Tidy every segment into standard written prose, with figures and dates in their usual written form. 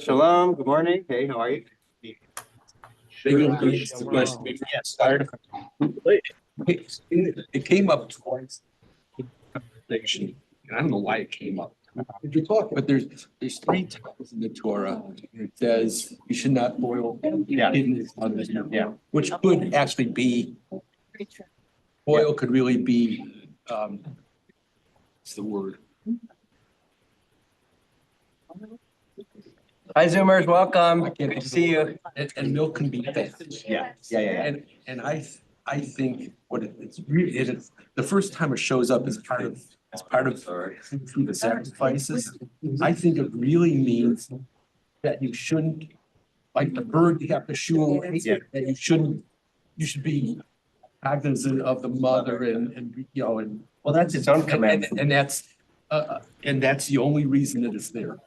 Shalom, good morning. Hey, how are you? Yes. It came up twice. I don't know why it came up. But there's three times in the Torah. It says you should not boil kidneys on this. Yeah. Which could actually be, boil could really be, what's the word? Hi, Zoomers, welcome. I can't Good to see you. And milk can be fat. Yeah. And I think what it's really, the first time it shows up as part of the sacrifices, I think it really means that you shouldn't, like the bird you have to shoo away, that you should be cognizant of the mother and Well, that's its own commandment. and that's the only reason that it's there.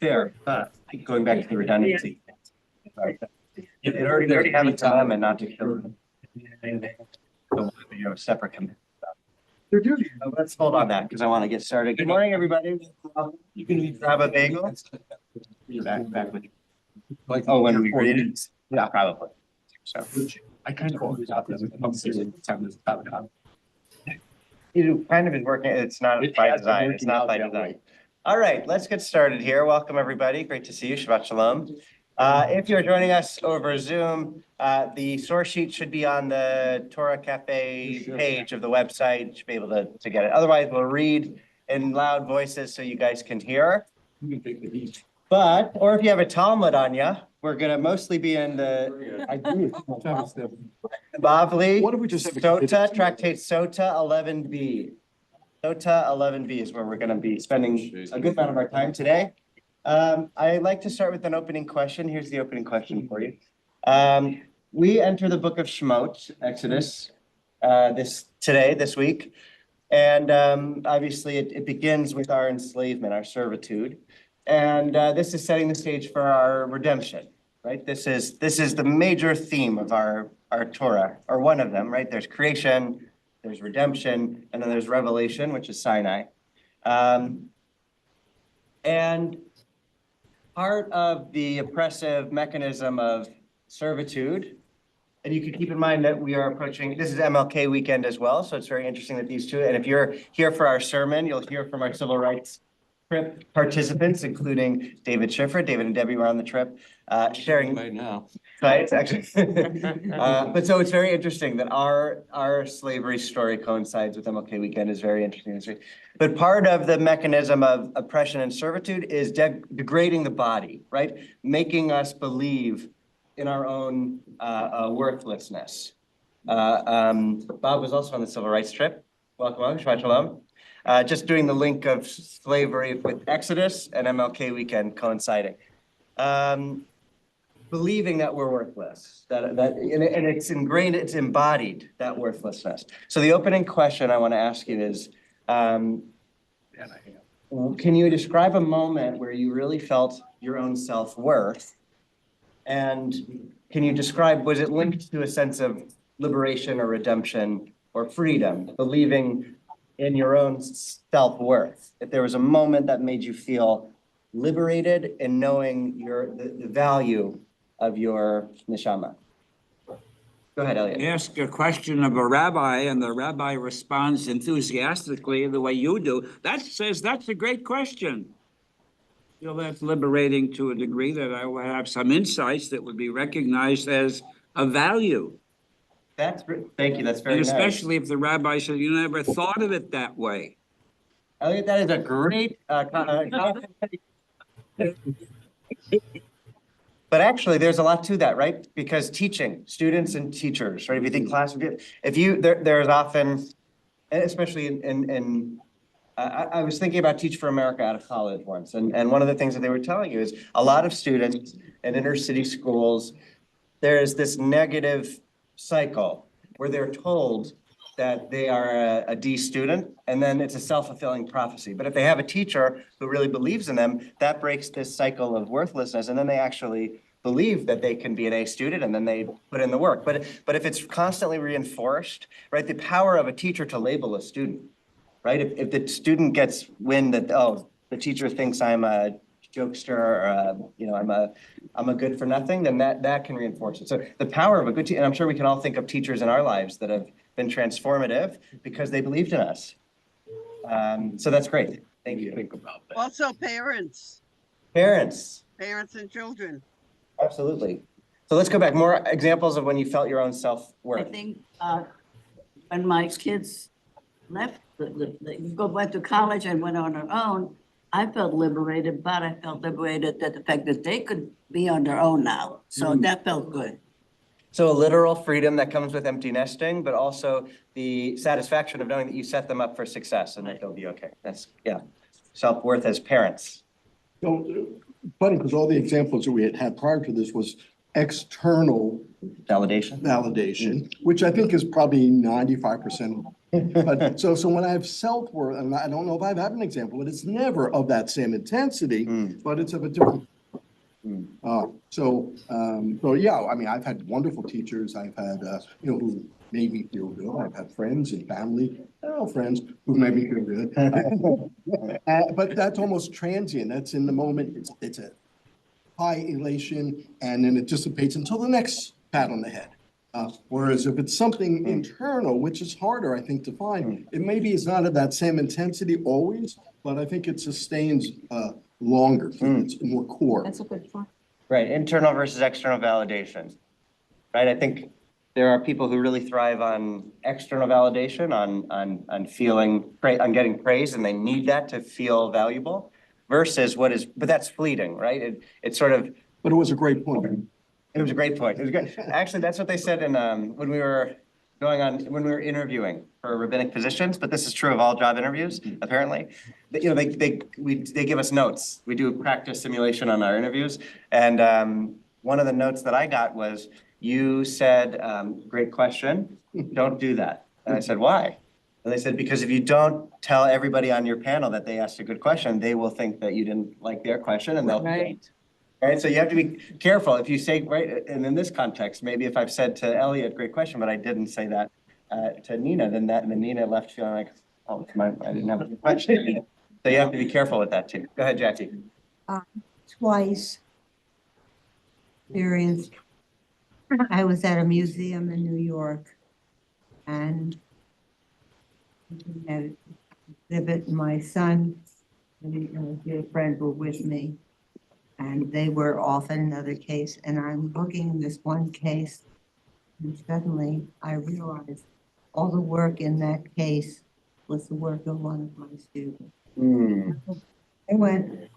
Fair, going back to the redundancy. Right. It already have a commandment not to kill them. So, separate commandment. So let's hold on that because I want to get started. Good morning, everybody. You can grab a bagel. Back with you. Like, Oh, when we read it? Yeah, probably. So I kind of always thought that you kind of been working, it's not by design, it's not by design. All right, let's get started here. Welcome, everybody. Great to see you. Shabbat shalom. If you're joining us over Zoom, the source sheet should be on the Torah Cafe page of the website. You should be able to get it. Otherwise, we'll read in loud voices so you guys can hear. But, or if you have a Talmud on you, we're going to mostly be in the Bavli, What if we just Sota, Tractate Sota 11b. Sota 11b is where we're going to be spending a good amount of our time today. I like to start with an opening question. Here's the opening question for you. We enter the book of Shemot, Exodus, this week. And obviously it begins with our enslavement, our servitude. And this is setting the stage for our redemption, right? This is the major theme of our Torah, or one of them, right? There's creation, there's redemption, and then there's revelation, which is Sinai. And part of the oppressive mechanism of servitude, and you can keep in mind that we are approaching, this is MLK weekend as well, so it's very interesting that these two, and if you're here for our sermon, you'll hear from our civil rights trip participants, including David Schiffer. David and Debbie were on the trip, sharing. Right now. Right, actually. But so it's very interesting that our slavery story coincides with MLK weekend is very interesting history. But part of the mechanism of oppression and servitude is degrading the body, right? Making us believe in our own worthlessness. Bob was also on the civil rights trip. Welcome, Shabbat shalom. Just doing the link of slavery with Exodus and MLK weekend coinciding. Believing that we're worthless, and it's ingrained, it's embodied, that worthlessness. So the opening question I want to ask you is, can you describe a moment where you really felt your own self-worth? And can you describe, was it linked to a sense of liberation or redemption or freedom, believing in your own self-worth? If there was a moment that made you feel liberated in knowing the value of your neshama. Go ahead, Elliot. Ask a question of a rabbi and the rabbi responds enthusiastically the way you do. That says that's a great question. You know, that's liberating to a degree that I will have some insights that would be recognized as a value. Thank you, that's very nice. And especially if the rabbi said, you never thought of it that way. Elliot, that is a great But actually, there's a lot to that, right? Because teaching, students and teachers, right? If you think classroom, there's often, especially I was thinking about Teach for America out of college once, and one of the things that they were telling you is a lot of students in inner city schools, there's this negative cycle where they're told that they are a D student, and then it's a self-fulfilling prophecy. But if they have a teacher who really believes in them, that breaks this cycle of worthlessness, and then they actually believe that they can be an A student, and then they put in the work. But if it's constantly reinforced, right, the power of a teacher to label a student, right? If the student gets wind that, oh, the teacher thinks I'm a jokester, or I'm a good for nothing, then that can reinforce it. So the power of a good teacher, and I'm sure we can all think of teachers in our lives that have been transformative because they believed in us. So that's great. Thank you. Think about that. Also parents, Parents, parents and children. absolutely. So let's go back. More examples of when you felt your own I self-worth. think when my kids left, went to college and went on their own, I felt liberated, but I felt liberated that the fact that they could be on their own now. So that felt good. So a literal freedom that comes with empty nesting, but also the satisfaction of knowing that you set them up for success and that they'll be okay. That's, yeah. Self-worth as parents. So, funny, because all the examples that we had had prior to this was external Validation. validation, which I think is probably 95%. But so when I have self-worth, and I don't know if I've had an example, but it's never of that same intensity, but it's of a different. So yeah, I mean, I've had wonderful teachers. I've had, who made me feel good. I've had friends and family, friends who made me feel good. But that's almost transient. That's in the moment. It's a high elation, and then it dissipates until the next pat on the head. Whereas if it's something internal, which is harder, I think, to find, it maybe is not of that same intensity always, but I think it sustains longer. It's more core. That's a good point. Right, internal versus external validation. Right, I think there are people who really thrive on external validation, on feeling, on getting praise, and they need that to feel valuable, versus but that's fleeting, right? It's sort of. But it was a great point. It was a great point. It was good. Actually, that's what they said in, when we were interviewing for rabbinic positions, but this is true of all job interviews, apparently. They give us notes. We do a practice simulation on our interviews. And one of the notes that I got was, you said, great question, don't do that. And I said, why? And they said, because if you don't tell everybody on your panel that they asked a good question, they will think that you didn't like their question, and they'll. Right. Right, so you have to be careful if you say, right, and in this context, maybe if I've said to Elliot, great question, but I didn't say that to Nina, then Nina left feeling like, oh, I didn't have a good question. So you have to be careful with that too. Go ahead, Jackie. Twice experienced. I was at a museum in New York, and an exhibit, my son and a dear friend were with me, and they were off in another case, and I'm looking in this one case, and suddenly I realized all the work in that case was the work of one of my students. I went,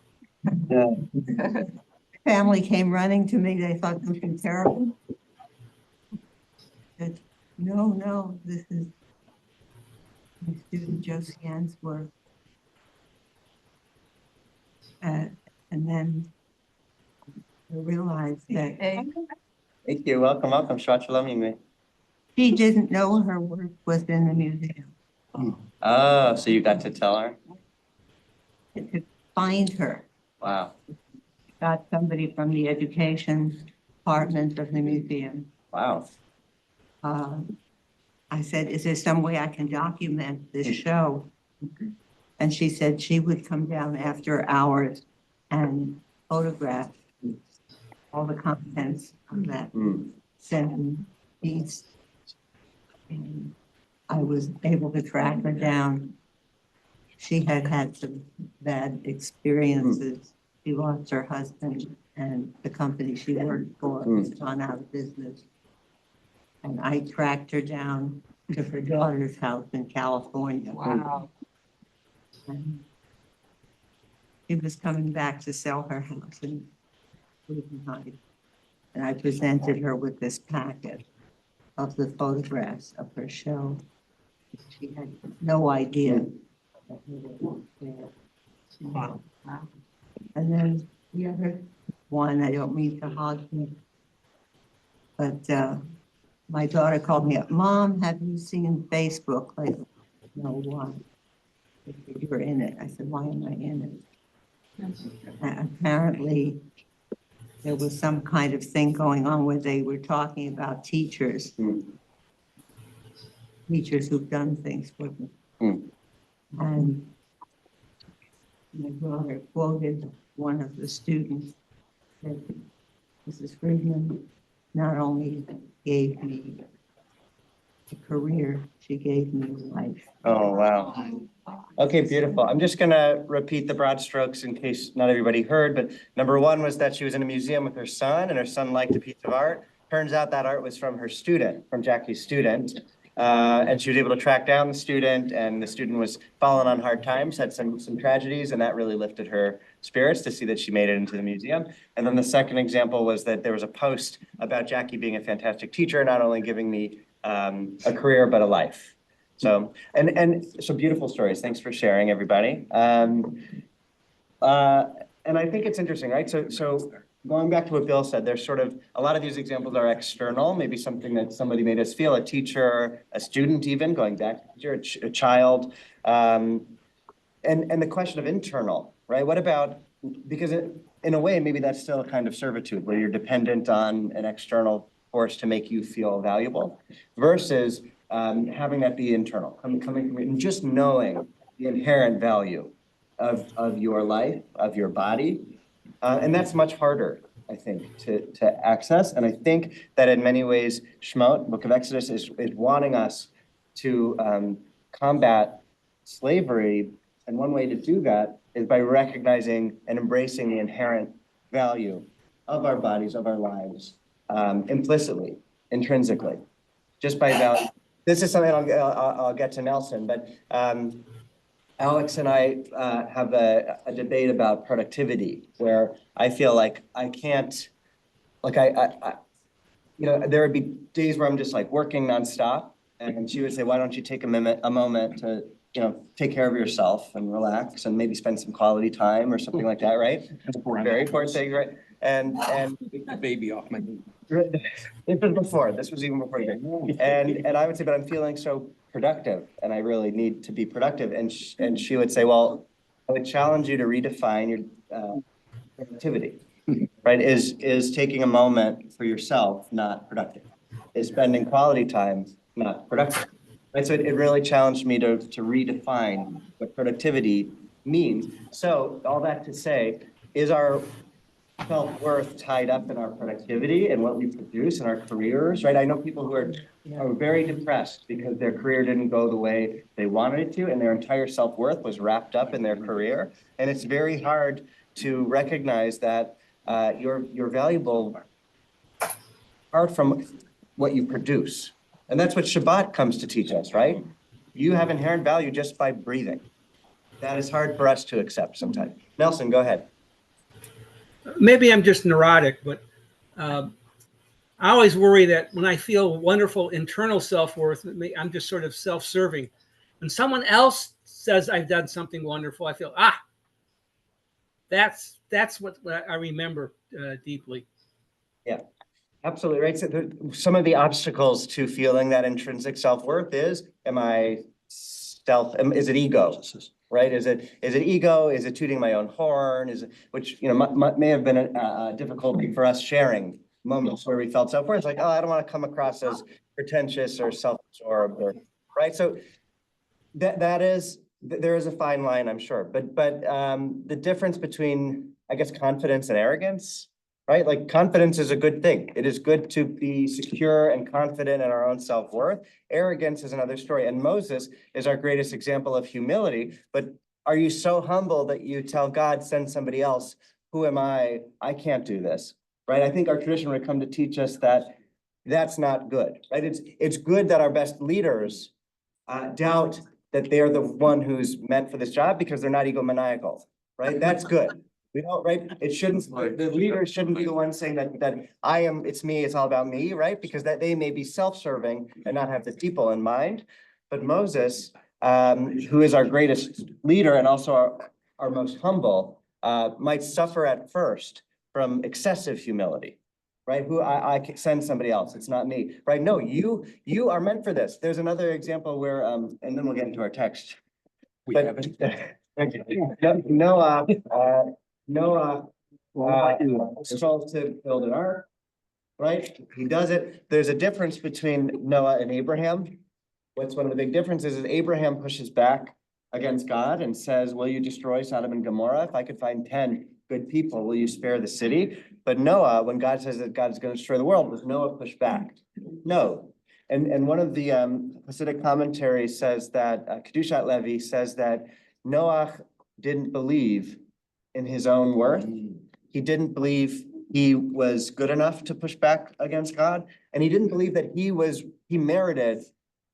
family came running to me, they thought something terrible. I said, no, this is my student Josiane's work. And then I realized that Thank you. Welcome. Shabbat shalom, Yimei. she didn't know her work was in the museum. Oh, so you got to tell her? To find her, Wow. got somebody from the education department of the museum. Wow. I said, is there some way I can document this show? And she said she would come down after hours and photograph all the contents of that 7 piece. And I was able to track her down. She had had some bad experiences. She lost her husband, and the company she worked for has gone out of business. And I tracked her down to her daughter's house in California. Wow. And she was coming back to sell her house in Heights. And I presented her with this packet of the photographs of her show. She had no idea that we were there. Wow. And then the other one, I don't mean to hog you, but my daughter called me up, Mom, have you seen Facebook? Like, no, why? You were in it. I said, why am I in it? Apparently, there was some kind of thing going on where they were talking about teachers. Teachers who've done things for them. And my daughter quoted one of the students said, Mrs. Friedman not only gave me a career, she gave me life. Oh, wow. Okay, beautiful. I'm just gonna repeat the broad strokes in case not everybody heard, but number one was that she was in a museum with her son and her son liked a piece of art. Turns out that art was from her student, from Jackie's student. And she was able to track down the student, and the student was falling on hard times, had some tragedies, and that really lifted her spirits to see that she made it into the museum. And then the second example was that there was a post about Jackie being a fantastic teacher, not only giving me a career, but a life. So, and so beautiful stories. Thanks for sharing, everybody. And I think it's interesting, right? So going back to what Bill said, there's sort of, a lot of these examples are external, maybe something that somebody made us feel, a teacher, a student even, going back to teacher, a child. And the question of internal, right? What about, because in a way, maybe that's still a kind of servitude where you're dependent on an external force to make you feel valuable versus having that be internal, coming from and just knowing the inherent value of your life, of your body. And that's much harder, I think, to access. And I think that in many ways, Shemot, Book of Exodus, is wanting us to combat slavery. And one way to do that is by recognizing and embracing the inherent value of our bodies, of our lives, implicitly, intrinsically, just by value. This is something I'll get to Nelson, but Alex and I have a debate about productivity where I feel like I can't, like I there would be days where I'm just like working nonstop, and she would say, why don't you take a moment to, take care of yourself and relax and maybe spend some quality time or something like that, right? Very important thing, right? And Take the baby off my knee. This was even before you. And I would say, but I'm feeling so productive and I really need to be productive. And she would say, well, I would challenge you to redefine your productivity, right? Is taking a moment for yourself not productive? Is spending quality time not productive? Right, so it really challenged me to redefine what productivity means. So all that to say, is our self-worth tied up in our productivity and what we produce in our careers, right? I know people who are very depressed because their career didn't go the way they wanted it to, and their entire self-worth was wrapped up in their career. And it's very hard to recognize that you're valuable apart from what you produce. And that's what Shabbat comes to teach us, right? You have inherent value just by breathing. That is hard for us to accept sometimes. Nelson, go ahead. Maybe I'm just neurotic, but I always worry that when I feel wonderful internal self-worth, I'm just sort of self-serving. When someone else says I've done something wonderful, I feel, that's what I remember deeply. Yeah, absolutely right. So some of the obstacles to feeling that intrinsic self-worth is it ego? Right? Is it ego? Is it tooting my own horn? Is it, which, may have been a difficulty for us sharing moments where we felt self-worth. Like, I don't want to come across as pretentious or self-absorbed, right? So there is a fine line, I'm sure. But the difference between, I guess, confidence and arrogance, right? Like confidence is a good thing. It is good to be secure and confident in our own self-worth. Arrogance is another story. And Moses is our greatest example of humility. But are you so humble that you tell God, send somebody else? Who am I? I can't do this, right? I think our tradition would come to teach us that that's not good, right? It's good that our best leaders doubt that they're the one who's meant for this job because they're not egomaniacal, right? That's good. We don't, right? It shouldn't, the leaders shouldn't be the ones saying that it's me, it's all about me, right? Because that they may be self-serving and not have the people in mind. But Moses, who is our greatest leader and also our most humble, might suffer at first from excessive humility, right? Who I can send somebody else, it's not me, right? No, you are meant for this. There's another example where, and then we'll get into our text. Noah was told to build an ark, right? He does it. There's a difference between Noah and Abraham. What's one of the big differences is Abraham pushes back against God and says, will you destroy Sodom and Gomorrah? If I could find 10 good people, will you spare the city? But Noah, when God says that God is going to destroy the world, does Noah push back? No. And one of the Hasidic commentaries says that, Kedushat Levi says that Noah didn't believe in his own worth. He didn't believe he was good enough to push back against God. And he didn't believe that he merited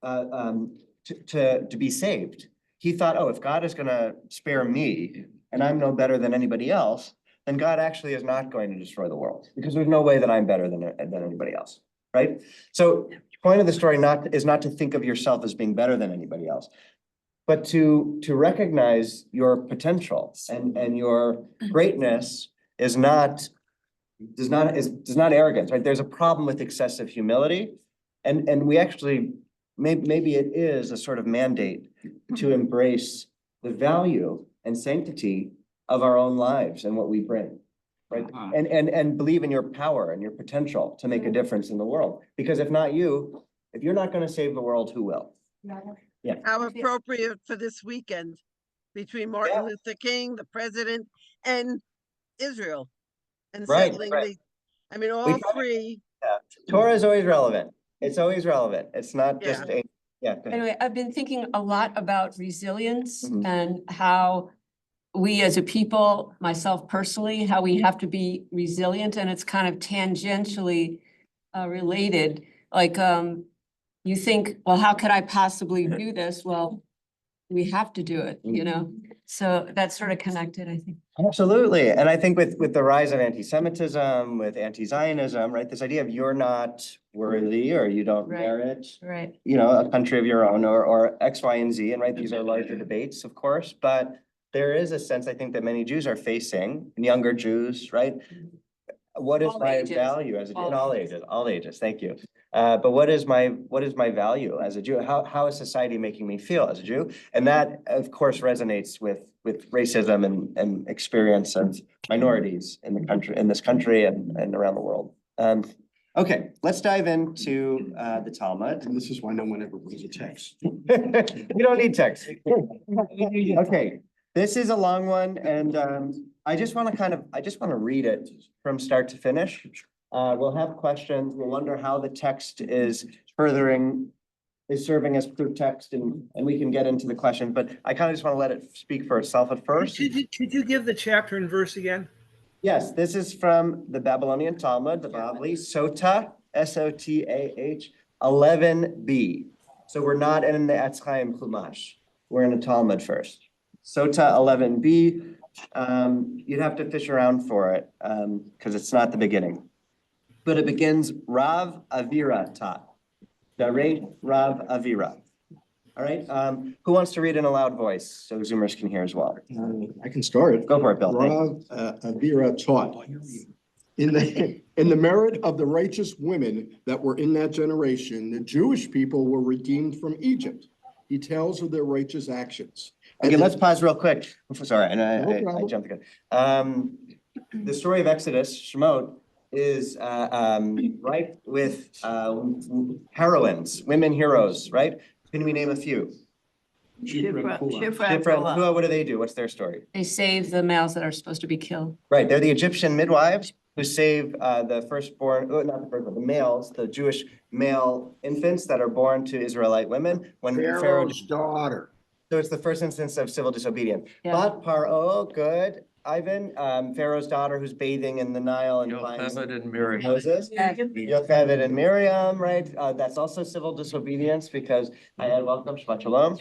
to be saved. He thought, oh, if God is gonna spare me and I'm no better than anybody else, then God actually is not going to destroy the world because there's no way that I'm better than anybody else, right? So point of the story is not to think of yourself as being better than anybody else, but to recognize your potential and your greatness is not arrogance, right? There's a problem with excessive humility. And we actually, maybe it is a sort of mandate to embrace the value and sanctity of our own lives and what we bring, right? And believe in your power and your potential to make a difference in the world. Because if not you, if you're not going to save the world, who will? Yeah. How appropriate for this weekend between Martin Luther King, the president, and Israel. And settling I mean, all three. Torah is always relevant. It's always relevant. It's not just go ahead. Anyway, I've been thinking a lot about resilience Mhm. and how we as a people, myself personally, how we have to be resilient, and it's kind of tangentially related. Like you think, well, how could I possibly do this? Well, we have to do it, you know? So that's sort of connected, I think. Absolutely. And I think with the rise of anti-Semitism, with anti-Zionism, right, this idea of you're not worthy or you don't Right. merit, Right. you know, a country of your own or X, Y, and Z. And right, these are larger debates, of course, but there is a sense I think that many Jews are facing, and younger Jews, right? What is All my ages. value as a Jew? All In all ages, thank you. But what is my value as a Jew? How is society making me feel as a Jew? And that, of course, resonates with racism and experience of minorities in the country, in this country and around the world. Okay, let's dive into the Talmud. And this is why no one ever brings a text. You don't need text. Okay, this is a long one, and I just want to read it from start to finish. We'll have questions. We'll wonder how the text is serving as proof text, and we can get into the question, but I kind of just want to let it speak for itself at first. Could you give the chapter and verse again? Yes, this is from the Babylonian Talmud, the Bavli, Sotah, Sotah, 11b. So we're not in the Etz Chaim Chumash. We're in the Talmud first. Sotah 11b. You'd have to fish around for it because it's not the beginning. But it begins Rav Avira Ta. Darei Rav Avira. All right. Who wants to read in a loud voice so Zoomers can hear as well? I can start. Go for it, Bill. Rav Avira taught, in the merit of the righteous women that were in that generation, the Jewish people were redeemed from Egypt. He tells of their righteous actions. Okay, let's pause real quick. Sorry, and I problem. jumped the gun. The story of Exodus, Shemot, is right with heroines, women heroes, right? Can we name a few? Shifra Shifra and Pua. Pua, what do? What's their story? They save the males that are supposed to be killed. Right, they're the Egyptian midwives who save the firstborn, not the firstborn, the males, the Jewish male infants that are born to Israelite women when Pharaoh. daughter. So it's the first instance of civil disobedience. Yeah. But Paro, good. Ivan, Pharaoh's daughter who's bathing in the Nile and finds Moses. Yocheved and Miriam, right? That's also civil disobedience because I had welcome, Shabbat Shalom.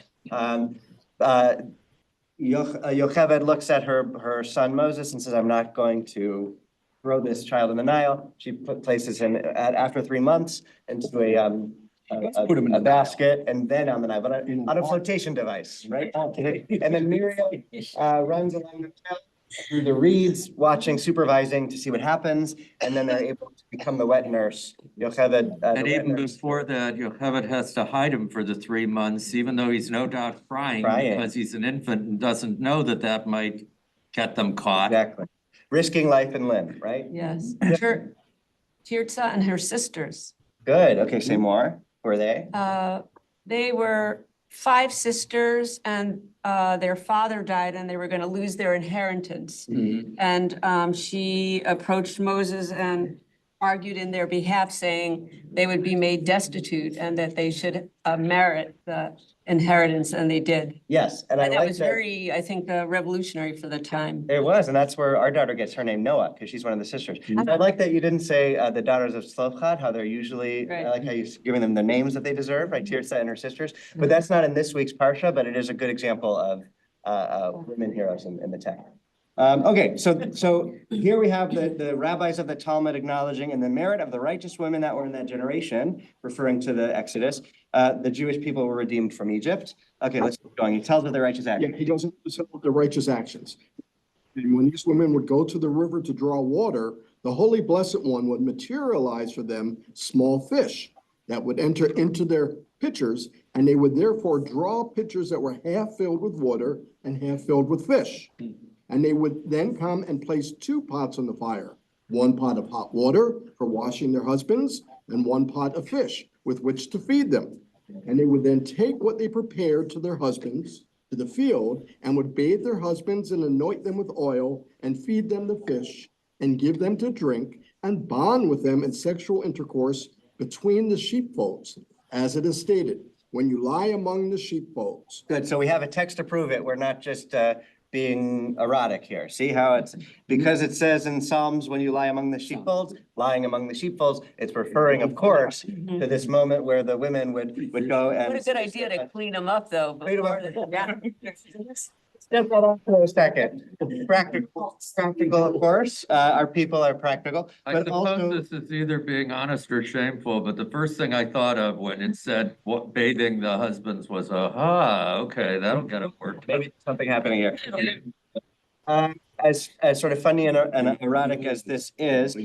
Yocheved looks at her son Moses and says, I'm not going to throw this child in the Nile. She places him after 3 months into Put him in a the basket and then on the Nile, but on a flotation device, right? And then Miriam runs along the trail through the reeds, watching, supervising to see what happens, and then they're able to become the wet nurse. Yocheved, And even before that, Yocheved has to hide him for the 3 months, even though he's no doubt crying because he's an infant and doesn't know that that might get them caught. Exactly. Risking life and limb, right? Yes. Tirza and her sisters. Good. Okay, say more. Who are they? They were 5 sisters and their father died and they were going to lose their inheritance. And she approached Moses and argued in their behalf, saying they would be made destitute and that they should merit the inheritance, and they did. Yes, and I And that like was that. very, I think, revolutionary for the time. It was, and that's where our daughter gets her name Noah, because she's one of the sisters. I like that you didn't say the daughters of Tzlopchad, how they're usually, I Right. like how you're giving them the names that they deserve, right? Tirsa and her sisters. But that's not in this week's Parsha, but it is a good example of women heroes in the text. Okay, so here we have the rabbis of the Talmud acknowledging in the merit of the righteous women that were in that generation, referring to the Exodus, the Jewish people were redeemed from Egypt. Okay, let's keep going. He tells of the righteous Yeah, action. he doesn't tell the righteous actions. And when these women would go to the river to draw water, the Holy Blessed One would materialize for them small fish that would enter into their pitchers, and they would therefore draw pitchers that were half filled with water and half filled with fish. And they would then come and place 2 pots on the fire, 1 pot of hot water for washing their husbands, and 1 pot of fish with which to feed them. And they would then take what they prepared to their husbands to the field and would bathe their husbands and anoint them with oil and feed them the fish and give them to drink and bond with them in sexual intercourse between the sheepfolds, as it is stated, when you lie among the sheepfolds. Good, so we have a text to prove it. We're not just being erotic here. See how it's, because it says in Psalms, when you lie among the sheepfolds, lying among the sheepfolds, it's referring, of course, to this moment where the women would go and. What a good idea to clean them up, though. Clean 'em up. before the- Step that up for a second. Practical, of course, our people are practical, I but suppose also. this is either being honest or shameful, but the first thing I thought of when it said what bathing the husbands was, okay, that'll get them worked. Maybe something happening here. As sort of funny and erotic as this is,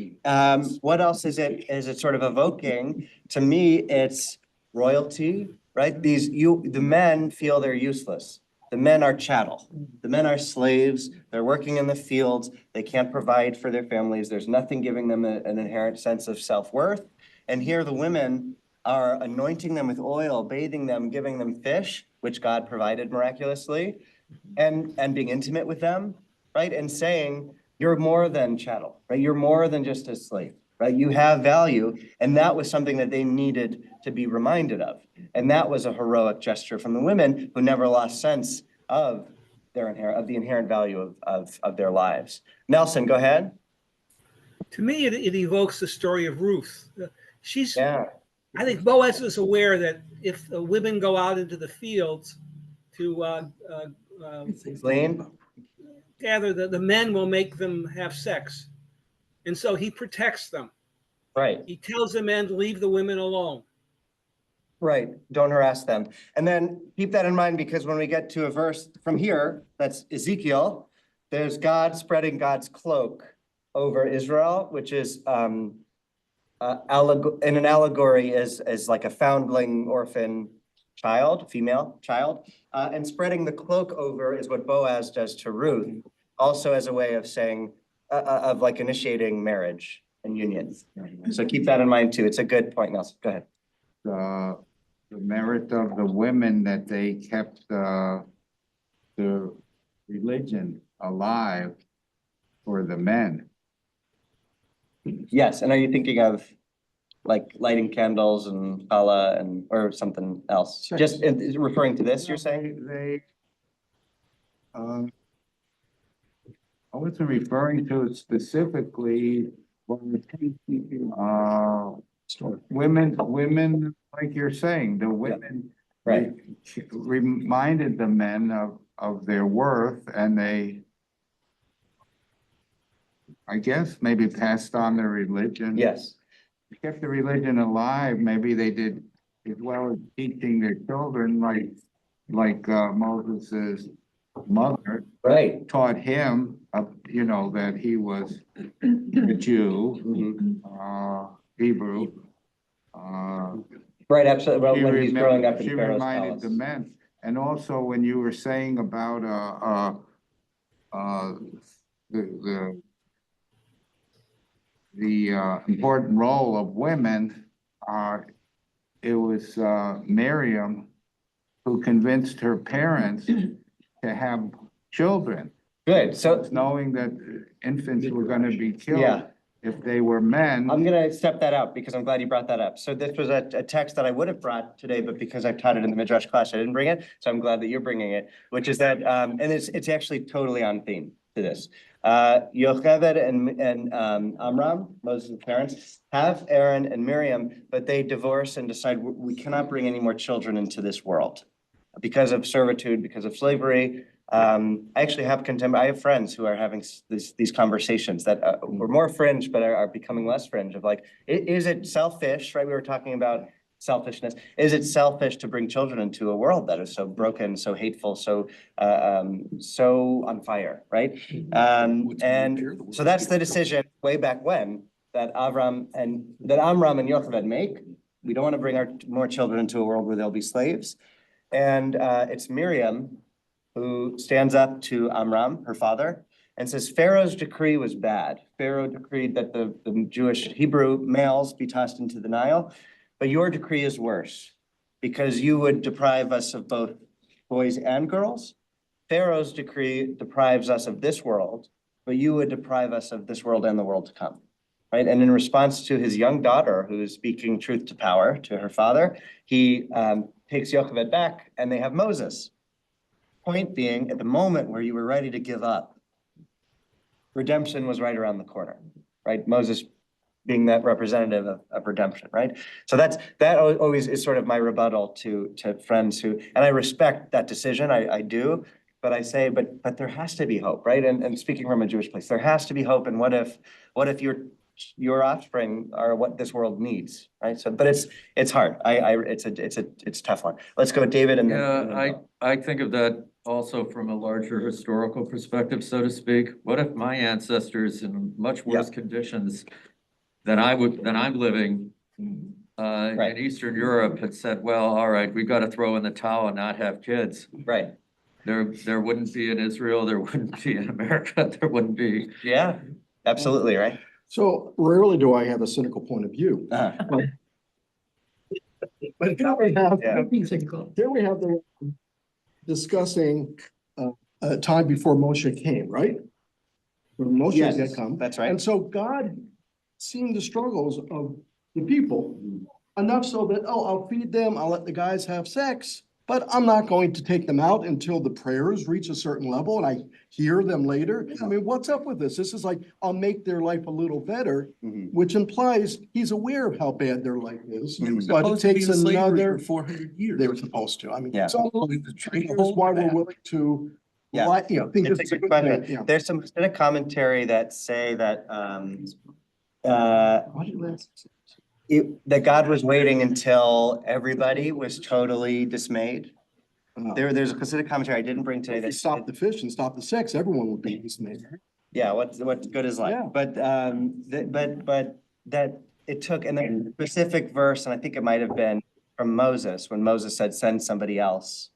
what else is it sort of evoking? To me, it's royalty, right? The men feel they're useless. The men are chattel. The men are slaves. They're working in the fields. They can't provide for their families. There's nothing giving them an inherent sense of self-worth. And here the women are anointing them with oil, bathing them, giving them fish, which God provided miraculously, and being intimate with them, right? And saying, you're more than chattel, right? You're more than just a slave, right? You have value. And that was something that they needed to be reminded of. And that was a heroic gesture from the women who never lost sense of the inherent value of their lives. Nelson, go ahead. To me, it evokes the story of Ruth. She's, Yeah. I think Boaz is aware that if the women go out into the fields to Glean. gather, the men will make them have sex. And so he protects them. Right. He tells the men to leave the women alone. Right, don't harass them. And then keep that in mind, because when we get to a verse from here, that's Ezekiel, there's God spreading God's cloak over Israel, which is in an allegory as like a foundling orphan child, female child. And spreading the cloak over is what Boaz does to Ruth, also as a way of saying, of like initiating marriage and union. So keep that in mind too. It's a good point, Nelson. Go ahead. The merit of the women that they kept the religion alive for the men. Yes, and are you thinking of like lighting candles and challah or something else? Just referring to this, you're saying? I wasn't referring to it specifically, but women, like you're saying, the women Right. reminded the men of their worth, and they, I guess, maybe passed on their religion. Yes. Kept the religion alive. Maybe they did as well as teaching their children, like Moses's mother. Right. Taught him, that he was a Jew, Hebrew. Right, absolutely. Well, when he's growing up in She Pharaoh's reminded palace. the men, and also when you were saying about the important role of women, it was Miriam who convinced her parents to have children, Good, so, knowing that infants were gonna be yeah. killed if they were men. I'm gonna step that out because I'm glad you brought that up. So this was a text that I would have brought today, but because I've taught it in the Midrash class, I didn't bring it. So I'm glad that you're bringing it, which is that, and it's actually totally on theme to this. Yocheved and Amram, Moses' parents, have Aaron and Miriam, but they divorce and decide we cannot bring any more children into this world because of servitude, because of slavery. I actually have I have friends who are having these conversations that were more fringe, but are becoming less fringe of like, is it selfish, right? We were talking about selfishness. Is it selfish to bring children into a world that is so broken, so hateful, so on fire, right? And so that's the decision way back when that Amram and Yocheved make. We don't want to bring more children into a world where they'll be slaves. And it's Miriam who stands up to Amram, her father, and says, Pharaoh's decree was bad. Pharaoh decreed that the Jewish Hebrew males be tossed into the Nile, but your decree is worse because you would deprive us of both boys and girls. Pharaoh's decree deprives us of this world, but you would deprive us of this world and the world to come, right? And in response to his young daughter, who is speaking truth to power to her father, he takes Yocheved back and they have Moses. Point being, at the moment where you were ready to give up, redemption was right around the corner, right? Moses being that representative of redemption, right? So that always is sort of my rebuttal to friends who, and I respect that decision, I do, but I say, but there has to be hope, right? And speaking from a Jewish place, there has to be hope. And what if your offspring are what this world needs, right? So, but it's hard. It's a tough one. Let's go, David, and then. Yeah, I think of that also from a larger historical perspective, so to speak. What if my ancestors in much worse conditions than I'm living in Eastern Europe had said, well, all right, we've got to throw in the towel and not have kids. Right. There wouldn't be in Israel, there wouldn't be in America, there wouldn't be. Yeah, absolutely, right? So rarely do I have a cynical point of view. But here we have, here we have the discussing a time before Moshe came, right? When Moshe had come. That's right. And so God, seeing the struggles of the people, enough so that, I'll feed them, I'll let the guys have sex, but I'm not going to take them out until the prayers reach a certain level and I hear them later. I mean, what's up with this? This is like, I'll make their life a little better, which implies he's aware of how bad their life is. But it takes another 400 years. They were supposed to. I mean, Yeah. so here's why we're willing to, think It's this is a a good good question. thing. Yeah. There's some in a commentary that say that that God was waiting until everybody was totally dismayed. There's a Hasidic commentary I didn't bring today If you that stop the fish and stop the sex, everyone would be dismayed. yeah, what good is life? Yeah. But that it took, and the specific verse, and I think it might have been from Moses, when Moses said, send somebody else,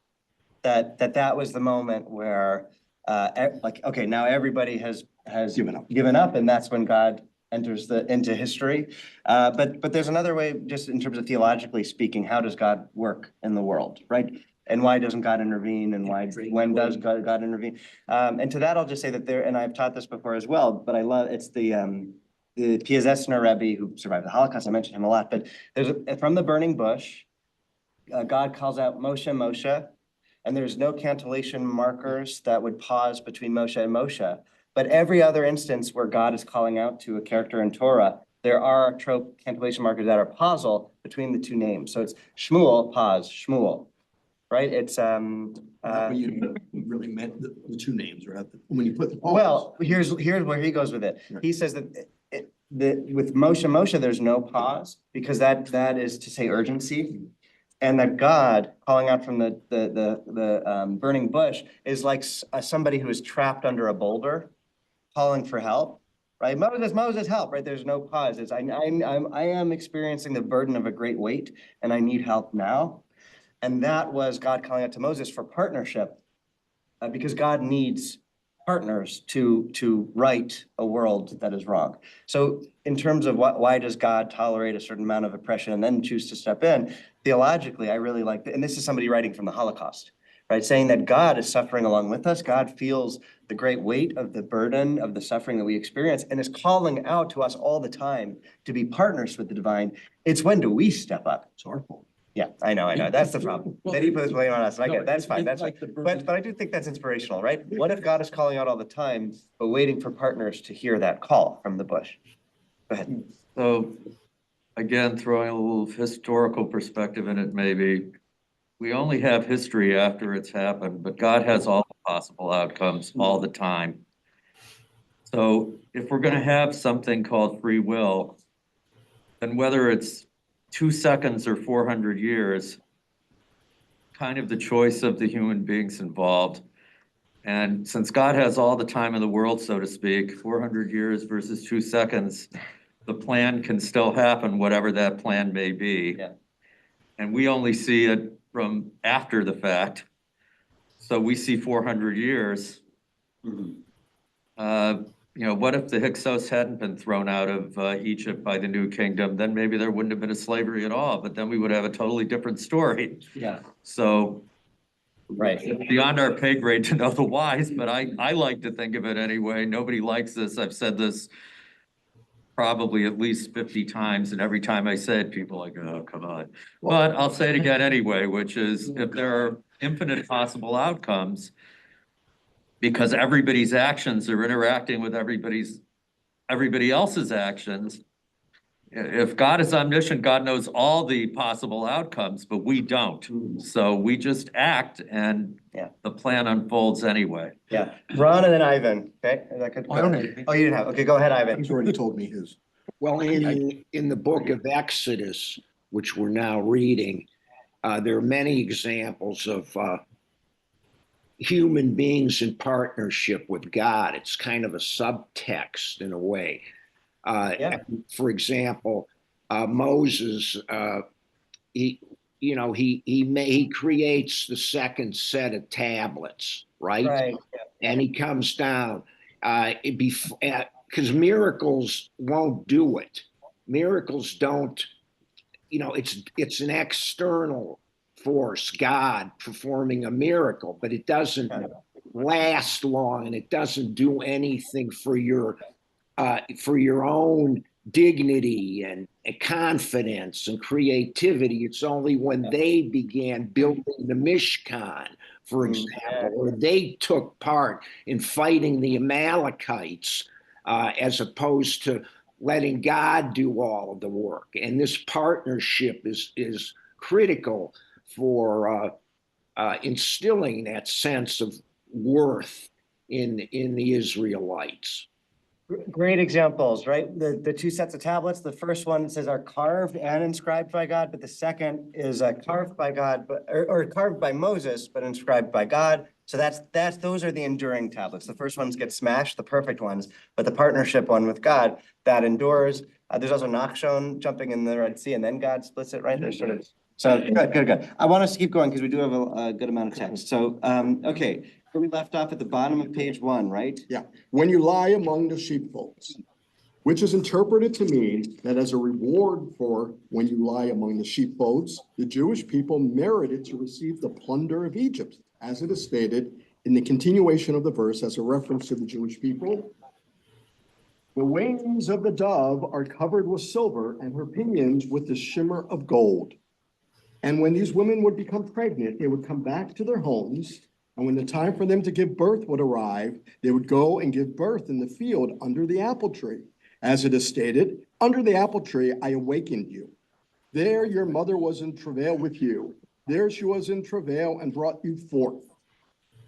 that was the moment where like, okay, now everybody has given up, and that's when God enters into history. But there's another way, just in terms of theologically speaking, how does God work in the world, right? And why doesn't God intervene? And when does God intervene? And to that, I'll just say that and I've taught this before as well, but I love, it's the Piaseczner Rabbi who survived the Holocaust. I mentioned him a lot, but from the burning bush, God calls out Moshe, and there's no cantillation markers that would pause between Moshe and Moshe. But every other instance where God is calling out to a character in Torah, there are cantillation markers that are pausal between the two names. So it's Shmuel, pause, Shmuel, right? It's You really meant the two names, right? When you put the. well, here's where he goes with it. He says that with Moshe, there's no pause because that is to say urgency. And that God calling out from the burning bush is like somebody who is trapped under a boulder, calling for help, right? Moses, help, right? There's no pause. It's I am experiencing the burden of a great weight, and I need help now. And that was God calling out to Moses for partnership, because God needs partners to right a world that is wrong. So in terms of why does God tolerate a certain amount of oppression and then choose to step in? Theologically, I really like that. And this is somebody writing from the Holocaust, right? Saying that God is suffering along with us. God feels the great weight of the burden of the suffering that we experience and is calling out to us all the time to be partners with the divine. It's when do we step up? It's our fault. Yeah, I know. That's the problem. Then he puts blame on us. And I get it. That's fine. That's fine. But I do think that's inspirational, right? What if God is calling out all the time, but waiting for partners to hear that call from the bush? Go ahead. So again, throwing a little historical perspective in it, maybe. We only have history after it's happened, but God has all the possible outcomes all the time. So if we're going to have something called free will, then whether it's 2 seconds or 400 years, kind of the choice of the human beings involved. And since God has all the time in the world, so to speak, 400 years versus 2 seconds, the plan can still happen, whatever that plan may be. Yeah. And we only see it from after the fact. So we see 400 years. What if the Hyksos hadn't been thrown out of Egypt by the New Kingdom? Then maybe there wouldn't have been a slavery at all, but then we would have a totally different story. Yeah. So right. It's beyond our pay grade to know the whys, but I like to think of it anyway. Nobody likes this. I've said this probably at least 50 times, and every time I say it, people are like, oh, come on. But I'll say it again anyway, which is if there are infinite possible outcomes, because everybody's actions are interacting with everybody else's actions. If God is omniscient, God knows all the possible outcomes, but we don't. So we just act and the plan unfolds anyway. Yeah. Ron and then Ivan. Okay. Is that good? I don't have anything. Oh, you didn't have. Okay, go ahead, Ivan. He's already told me his. Well, in the book of Exodus, which we're now reading, there are many examples of human beings in partnership with God. It's kind of a subtext in a way. For example, Moses, he creates the second set of tablets, right? Right. And he comes down because miracles won't do it. Miracles don't, it's an external force, God performing a miracle, but it doesn't last long and it doesn't do anything for your own dignity and confidence and creativity. It's only when they began building the Mishkan, for example, or they took part in fighting the Amalekites, as opposed to letting God do all of the work. And this partnership is critical for instilling that sense of worth in the Israelites. Great examples, right? The two sets of tablets. The first one says are carved and inscribed by God, but the second is carved by God, or carved by Moses, but inscribed by God. So those are the enduring tablets. The first ones get smashed, the perfect ones, but the partnership one with God that endures. There's also Nachshon jumping in the Red Sea, and then God splits it. Right, there's sort of so good. I want us to keep going because we do have a good amount of text. So okay. We left off at the bottom of page 1, right? Yeah. When you lie among the sheepfolds, which is interpreted to mean that as a reward for when you lie among the sheepfolds, the Jewish people merited to receive the plunder of Egypt, as it is stated in the continuation of the verse as a reference to the Jewish people. The wings of the dove are covered with silver and her pinions with the shimmer of gold. And when these women would become pregnant, they would come back to their homes. And when the time for them to give birth would arrive, they would go and give birth in the field under the apple tree. As it is stated, under the apple tree I awakened you. There your mother was in travail with you. There she was in travail and brought you forth.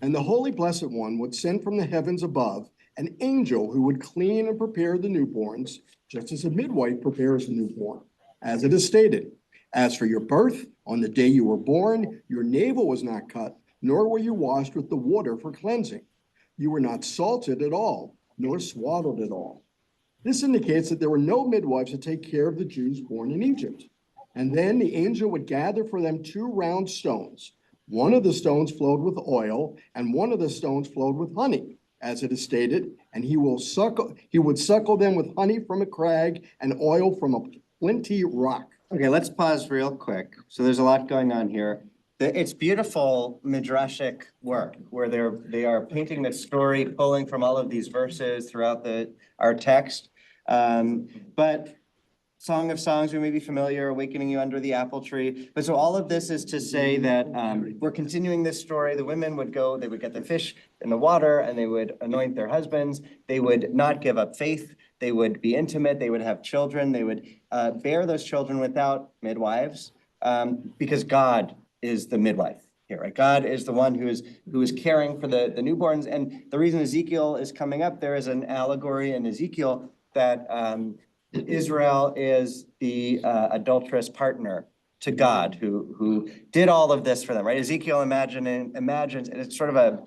And the Holy Blessed One would send from the heavens above an angel who would clean and prepare the newborns, just as a midwife prepares a newborn. As it is stated, as for your birth, on the day you were born, your navel was not cut, nor were you washed with the water for cleansing. You were not salted at all, nor swaddled at all. This indicates that there were no midwives to take care of the Jews born in Egypt. And then the angel would gather for them 2 round stones. One of the stones flowed with oil, and one of the stones flowed with honey. as it is stated, and he would suckle them with honey from a crag and oil from a flinty rock. Okay, let's pause real quick. So there's a lot going on here. It's beautiful midrashic work where they are painting the story, pulling from all of these verses throughout our text. But Song of Songs, we may be familiar, Awakening You Under the Apple Tree. But so all of this is to say that we're continuing this story. The women would go, they would get the fish in the water and they would anoint their husbands. They would not give up faith. They would be intimate. They would have children. They would bear those children without midwives because God is the midwife here, right? God is the one who is caring for the newborns. And the reason Ezekiel is coming up, there is an allegory in Ezekiel that Israel is the adulterous partner to God who did all of this for them, right? Ezekiel imagines, and it's sort of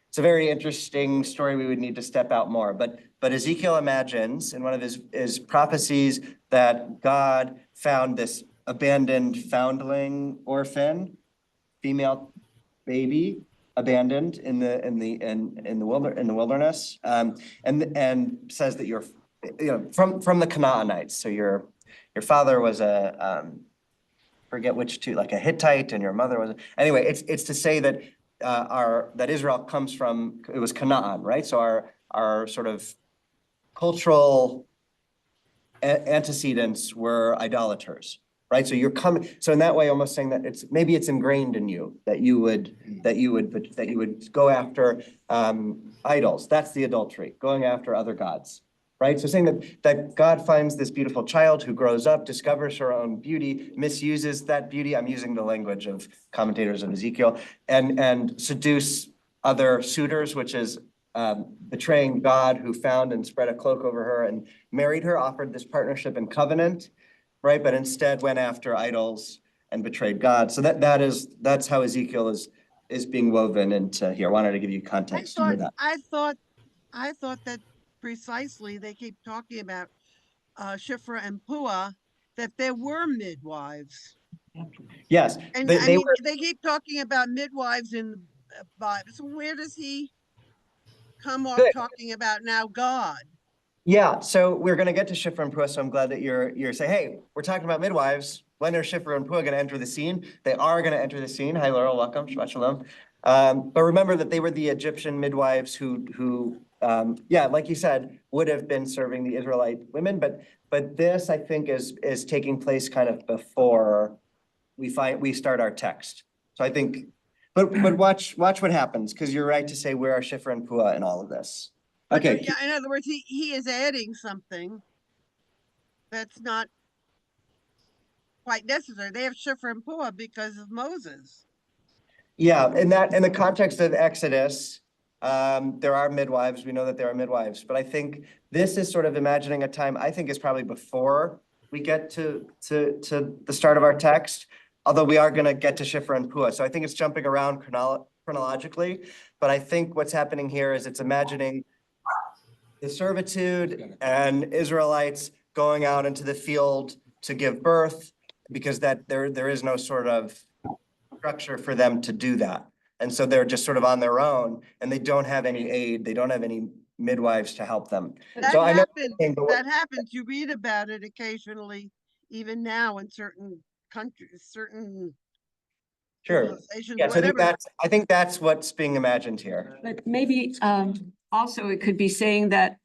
it's a very interesting story. We would need to step out more, but Ezekiel imagines in one of his prophecies that God found this abandoned foundling orphan, female baby, abandoned in the wilderness, and says that you're from the Canaanites. So your father was forget which two, like a Hittite, and your mother was anyway. It's to say that that Israel comes from, it was Canaan, right? So our sort of cultural antecedents were idolaters, right? So you're coming. So in that way, almost saying that maybe it's ingrained in you that you would go after idols. That's the adultery, going after other gods. Right? So saying that God finds this beautiful child who grows up, discovers her own beauty, misuses that beauty. I'm using the language of commentators of Ezekiel, and seduce other suitors, which is betraying God who found and spread a cloak over her and married her, offered this partnership and covenant, right? But instead went after idols and betrayed God. So that's how Ezekiel is being woven into here. I wanted to give you context for that. I thought that precisely they keep talking about Shifra and Pua, that there were midwives. Yes. And they keep talking about midwives in the Bible. So where does he come off talking about now God? Yeah, so we're going to get to Shifra and Pua, so I'm glad that you're saying, hey, we're talking about midwives. When are Shifra and Pua going to enter the scene? They are going to enter the scene. Hi, Laurel, welcome. Shabbat shalom. But remember that they were the Egyptian midwives who like you said, would have been serving the Israelite women. But this, I think, is taking place kind of before we start our text. So I think, but watch what happens, because you're right to say where are Shifra and Pua in all of this. Okay. Yeah, in other words, he is adding something that's not quite necessary. They have Shifra and Pua because of Moses. Yeah, in the context of Exodus, there are midwives. We know that there are midwives, but I think this is sort of imagining a time, I think is probably before we get to the start of our text, although we are going to get to Shifra and Pua. So I think it's jumping around chronologically, but I think what's happening here is it's imagining the servitude and Israelites going out into the field to give birth, because that there is no sort of structure for them to do that. And so they're just sort of on their own, and they don't have any aid. They don't have any midwives to help them. That So that happens. You read about it occasionally, even now in certain countries, certain civilizations, Yeah, so whatever. I think that's what's being imagined here. But maybe also it could be saying that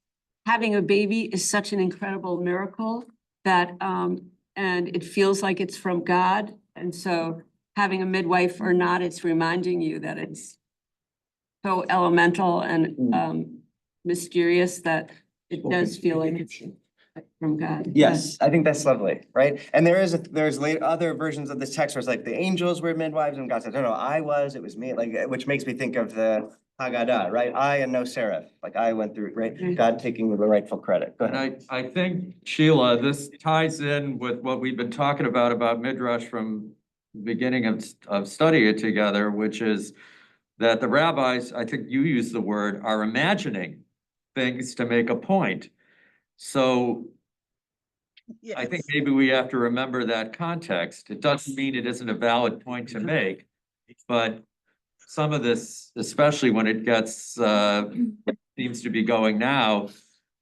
having a baby is such an incredible miracle that and it feels like it's from God. And so having a midwife or not, it's reminding you that it's so elemental and mysterious that it does feel like it's from God. Yes, I think that's lovely, right? And there's other versions of this text where it's like the angels were midwives and God said, no, it was me, like, which makes me think of the Haggadah, right? I and no seraph, like I went through, right? God taking the rightful credit. Go ahead. And I think, Sheila, this ties in with what we've been talking about Midrash from the beginning of studying it together, which is that the rabbis, I think you used the word, are imagining things to make a point. So Yes. I think maybe we have to remember that context. It doesn't mean it isn't a valid point to make, but some of this, especially when it gets seems to be going now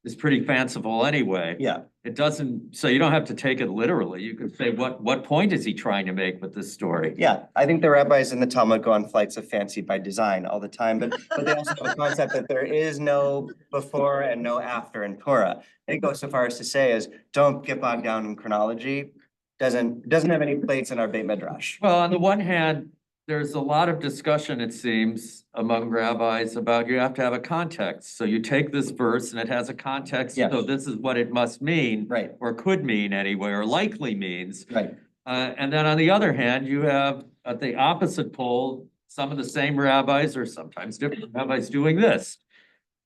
is pretty fanciful anyway. Yeah. It doesn't, so you don't have to take it literally. You could say, what point is he trying to make with this story? Yeah, I think the rabbis in the Talmud go on flights of fancy by design all the time, but they also have a concept that there is no before and no after in Torah. It goes so far as to say is, don't get bogged down in chronology. Doesn't have any place in our Beit Midrash. Well, on the one hand, there's a lot of discussion, it seems, among rabbis about you have to have a context. So you take this verse and it has a context, Yes. so this is what it must mean. Right. Or could mean anyway, or likely means. Right. And then on the other hand, you have at the opposite pole, some of the same rabbis or sometimes different rabbis doing this,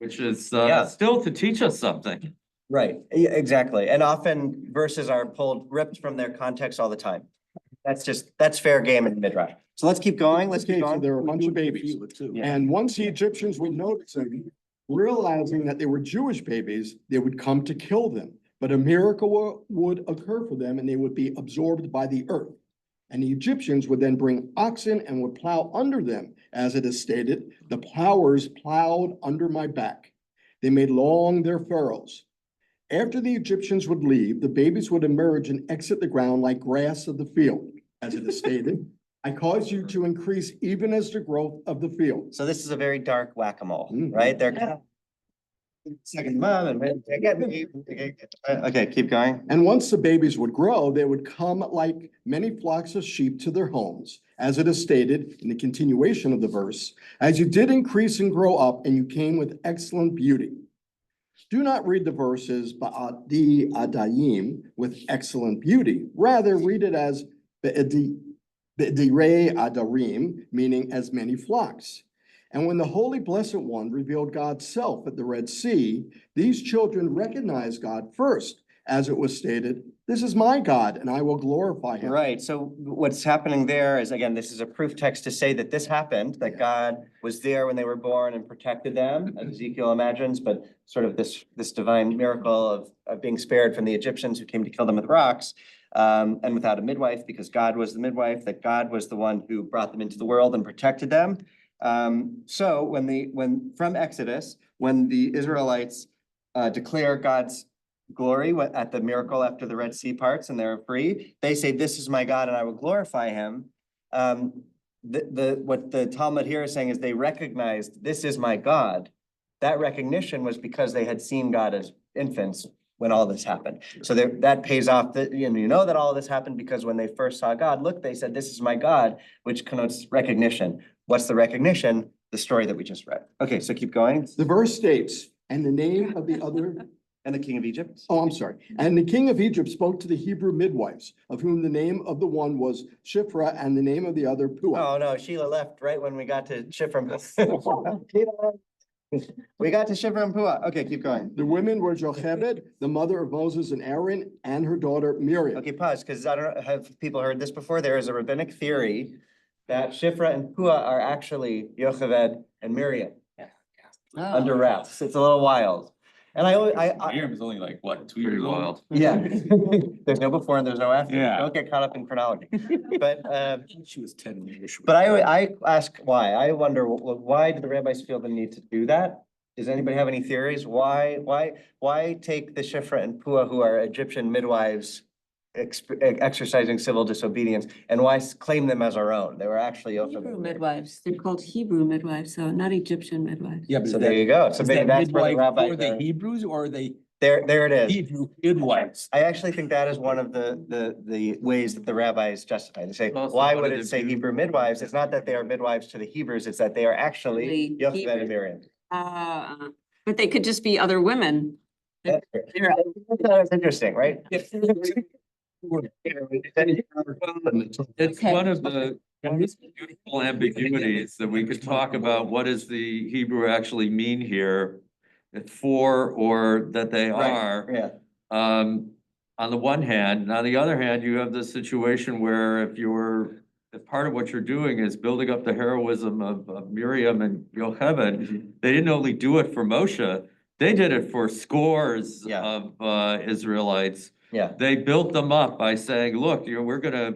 which is Yeah. still to teach us something. Right, yeah, exactly. And often verses are ripped from their context all the time. That's fair game in Midrash. So let's keep going. Let's keep Okay, so going. there were a bunch of babies. And once the Egyptians would notice them, realizing that they were Jewish babies, they would come to kill them. But a miracle would occur for them and they would be absorbed by the earth. And the Egyptians would then bring oxen and would plow under them. As it is stated, the plowers plowed under my back. They made long their furrows. After the Egyptians would leave, the babies would emerge and exit the ground like grass of the field. As it is stated, I caused you to increase even as the growth of the field. So this is a very dark whack-a-mole, Mm. right? They're second mom and they get me. Okay, keep going. And once the babies would grow, they would come like many flocks of sheep to their homes. As it is stated in the continuation of the verse, as you did increase and grow up and you came with excellent beauty. Do not read the verses Ba'adi Adayim with excellent beauty. Rather, read it as Be'edirei Adarim, meaning as many flocks. And when the Holy Blessed One revealed God's self at the Red Sea, these children recognized God first, as it was stated, this is my God, and I will glorify him. Right, so what's happening there is, again, this is a proof text to say that this happened, that God was there when they were born and protected them, as Ezekiel imagines, but sort of this divine miracle of being spared from the Egyptians who came to kill them with rocks, and without a midwife, because God was the midwife, that God was the one who brought them into the world and protected them. So when from Exodus, when the Israelites declare God's glory at the miracle after the Red Sea parts and they're free, they say, this is my God and I will glorify him. What the Talmud here is saying is they recognized this is my God. That recognition was because they had seen God as infants when all this happened. So that pays off that, you know that all of this happened because when they first saw God, look, they said, this is my God, which connotes recognition. What's the recognition? The story that we just read. Okay, so keep going. The verse states, and the name of the other And the king of Egypt? Oh, I'm sorry. And the king of Egypt spoke to the Hebrew midwives, of whom the name of the one was Shiphrah and the name of the other Puah. Oh, no, Sheila left right when we got to Shiphrah. We got to Shiphrah and Puah. Okay, keep going. The women were Jochebed, the mother of Moses and Aaron, and her daughter Miriam. Okay, pause, because I don't know, have people heard this before? There is a rabbinic theory that Shiphrah and Puah are actually Jochebed and Miriam under wraps. It's a little wild. And Miriam is only like, what, 2 years Pretty old? wild. yeah, there's no before and there's no after. Yeah. Don't get caught up in chronology. But, She was 10 years. but I ask why. I wonder, why do the rabbis feel the need to do that? Does anybody have any theories? Why take the Shiphrah and Puah, who are Egyptian midwives, exercising civil disobedience, and why claim them as our own? They were actually Hebrew midwives, they're called Hebrew midwives, so not Egyptian midwives. Yeah, but So there you go. So maybe that's where the rabbi. For the Hebrews or are they There it is. Hebrew midwives? I actually think that is one of the ways that the rabbis justify. They say, Also, why what would did it it say do? Hebrew midwives? It's not that they are midwives to the Hebrews, it's that they are actually Really Yocheved and Hebrew. Miriam. But they could just be other women. That's That's interesting, right? It's Okay. one of the beautiful ambiguities that we could talk about. What does the Hebrew actually mean here? For or that they Right, are. yeah. On the one hand, and on the other hand, you have this situation where if part of what you're doing is building up the heroism of Miriam and Yocheved, they didn't only do it for Moshe, they did it for scores Yeah. of Israelites. Yeah. They built them up by saying, look, we're gonna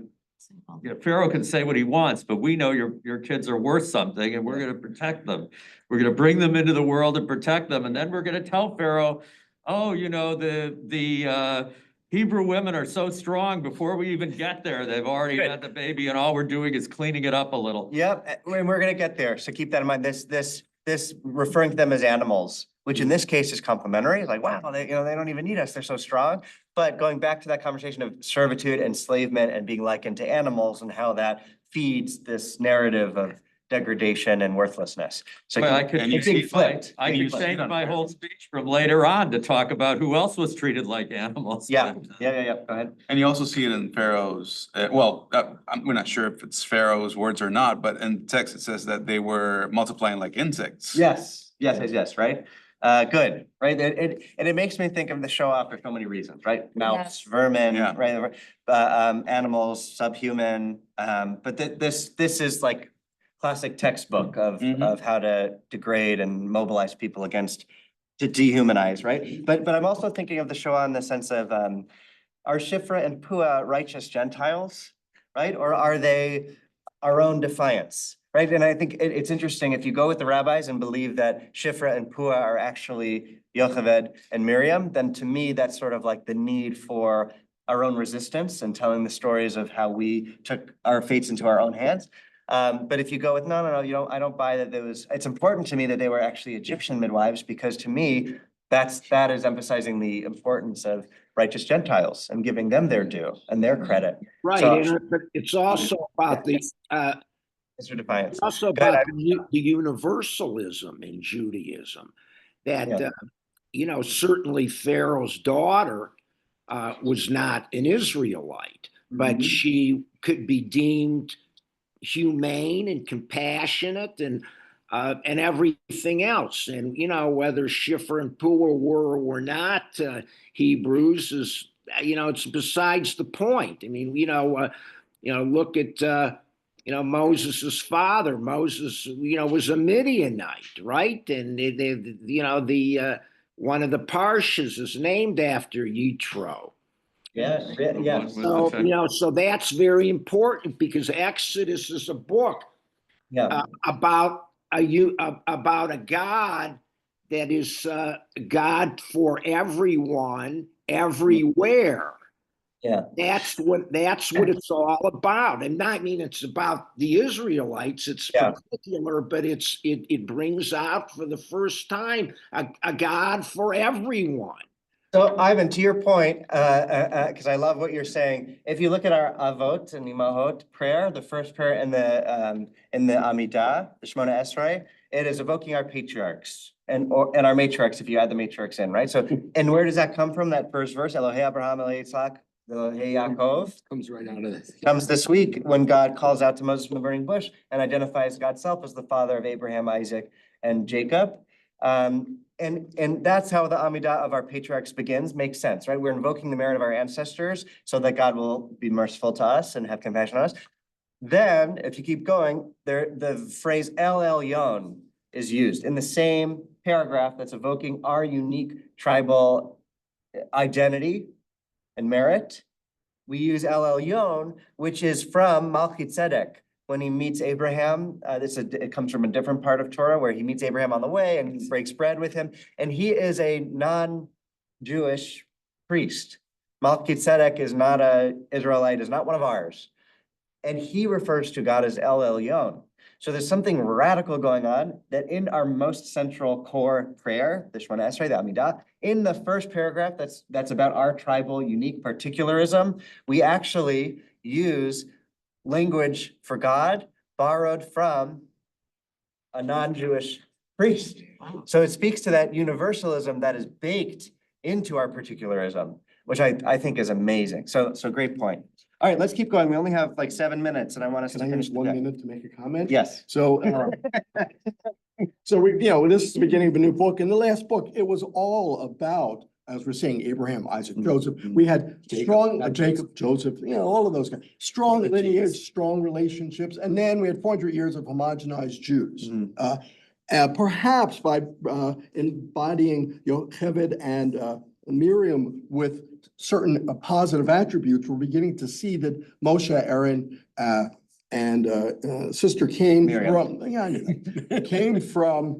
You know, Pharaoh can say what he wants, but we know your kids are worth something and we're gonna protect them. We're gonna bring them into the world and protect them, and then we're gonna tell Pharaoh, oh, you know, the Hebrew women are so strong, before we even get there, they've already Good. had the baby and all we're doing is cleaning it up a little. Yep, and we're gonna get there, so keep that in mind. This referring to them as animals, which in this case is complimentary, like, wow, they don't even need us, they're so strong. But going back to that conversation of servitude, enslavement, and being likened to animals, and how that feeds this narrative of degradation and worthlessness. So Well, I could it's being change flipped. I could change my whole speech from later on to talk about who else was treated like animals. Yeah, but, yeah, go ahead. And you also see it in Pharaoh's, we're not sure if it's Pharaoh's words or not, but in text it says that they were multiplying like insects. Yes, right? Good, right? It makes me think of the show off for so many reasons, right? Mouse, vermin, Yeah. right? Animals, subhuman, but this is like classic textbook of how to degrade and mobilize people against, to dehumanize, right? But I'm also thinking of the show in the sense of, are Shifra and Pua righteous Gentiles, right? Or are they our own defiance? Right, and I think it's interesting, if you go with the rabbis and believe that Shifra and Pua are actually Yocheved and Miriam, then to me, that's sort of like the need for our own resistance and telling the stories of how we took our fates into our own hands. But if you go with, no, I don't buy that it's important to me that they were actually Egyptian midwives, because to me, that is emphasizing the importance of righteous Gentiles and giving them their due and their credit. Right, So- but it's also about the, Mr. Defiance. also about the universalism in Judaism, that, certainly Pharaoh's daughter was not an Israelite, but she could be deemed humane and compassionate and everything else. And, whether Shifra and Pua were or were not Hebrews is, it's besides the point. I mean, look at, Moses's father. Moses, was a Midianite, right? And one of the Parshas is named after Yitro. Yeah. So that's very important, because Exodus is a book about a God that is God for everyone, everywhere. Yeah. That's what it's all about. And it's about the Israelites. It's particular, but it brings out for the first time a God for everyone. So Ivan, to your point, because I love what you're saying, if you look at our Avot and Imahot prayer, the first prayer in the Amidah, the Shemona Esrei, it is evoking our patriarchs and our matriarchs, if you add the matriarchs in, right? So, and where does that come from? That first verse, Elohei Abraham, Elohei Yitzhak, Elohei Yaakov, Comes right out of this. comes this week when God calls out to Moses from the burning bush and identifies God's self as the father of Abraham, Isaac, and Jacob. And that's how the Amidah of our patriarchs begins. Makes sense, right? We're invoking the merit of our ancestors so that God will be merciful to us and have compassion on us. Then, if you keep going, the phrase El Elyon is used in the same paragraph that's evoking our unique tribal identity and merit. We use El Elyon, which is from Melchizedek. When he meets Abraham, it comes from a different part of Torah where he meets Abraham on the way and he breaks bread with him. And he is a non-Jewish priest. Melchizedek is not an Israelite, is not one of ours. And he refers to God as El Elyon. So there's something radical going on that in our most central core prayer, the Shemona Esrei, the Amidah, in the first paragraph that's about our tribal unique particularism, we actually use language for God borrowed from a non-Jewish priest. So it speaks to that universalism that is baked into our particularism, which I think is amazing. So great point. All right, let's keep going. We only have like 7 minutes and I want us to Can I finish use the 1 day. minute to make a comment? Yes. So, this is the beginning of a new book. In the last book, it was all about, as we're saying, Abraham, Isaac, Joseph. We had strong, Jacob, Joseph, all of those guys, strong lineage, strong relationships. And then we had 400 years of homogenized Jews. Perhaps by embodying Yocheved and Miriam with certain positive attributes, we're beginning to see that Moshe, Aaron, and Sister came Miriam. from, yeah, I knew that. Came from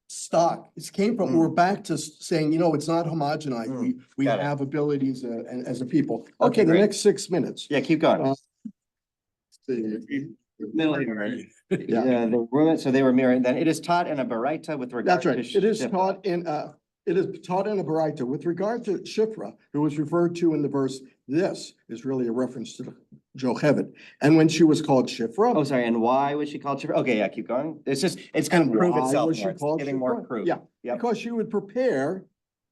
stock. It came from, we're back to saying, you know, it's not homogenized. We Got it. have abilities as a people. Okay, Okay, the great. next 6 minutes. Yeah, keep going. Millimeter. Yeah, the women, so they were mirroring, then it is taught in a baraita with regard That's to. right. It is Shifra. taught in a baraita with regard to Shifra, who was referred to in the verse. This is really a reference to Jochebed. And when she was called Shifra. Oh, sorry, and why was she called Shifra? Okay, yeah, keep going. It's just, it's gonna prove why itself was she more. It's called giving more Shifra? proof. Yeah, Yep. because she would prepare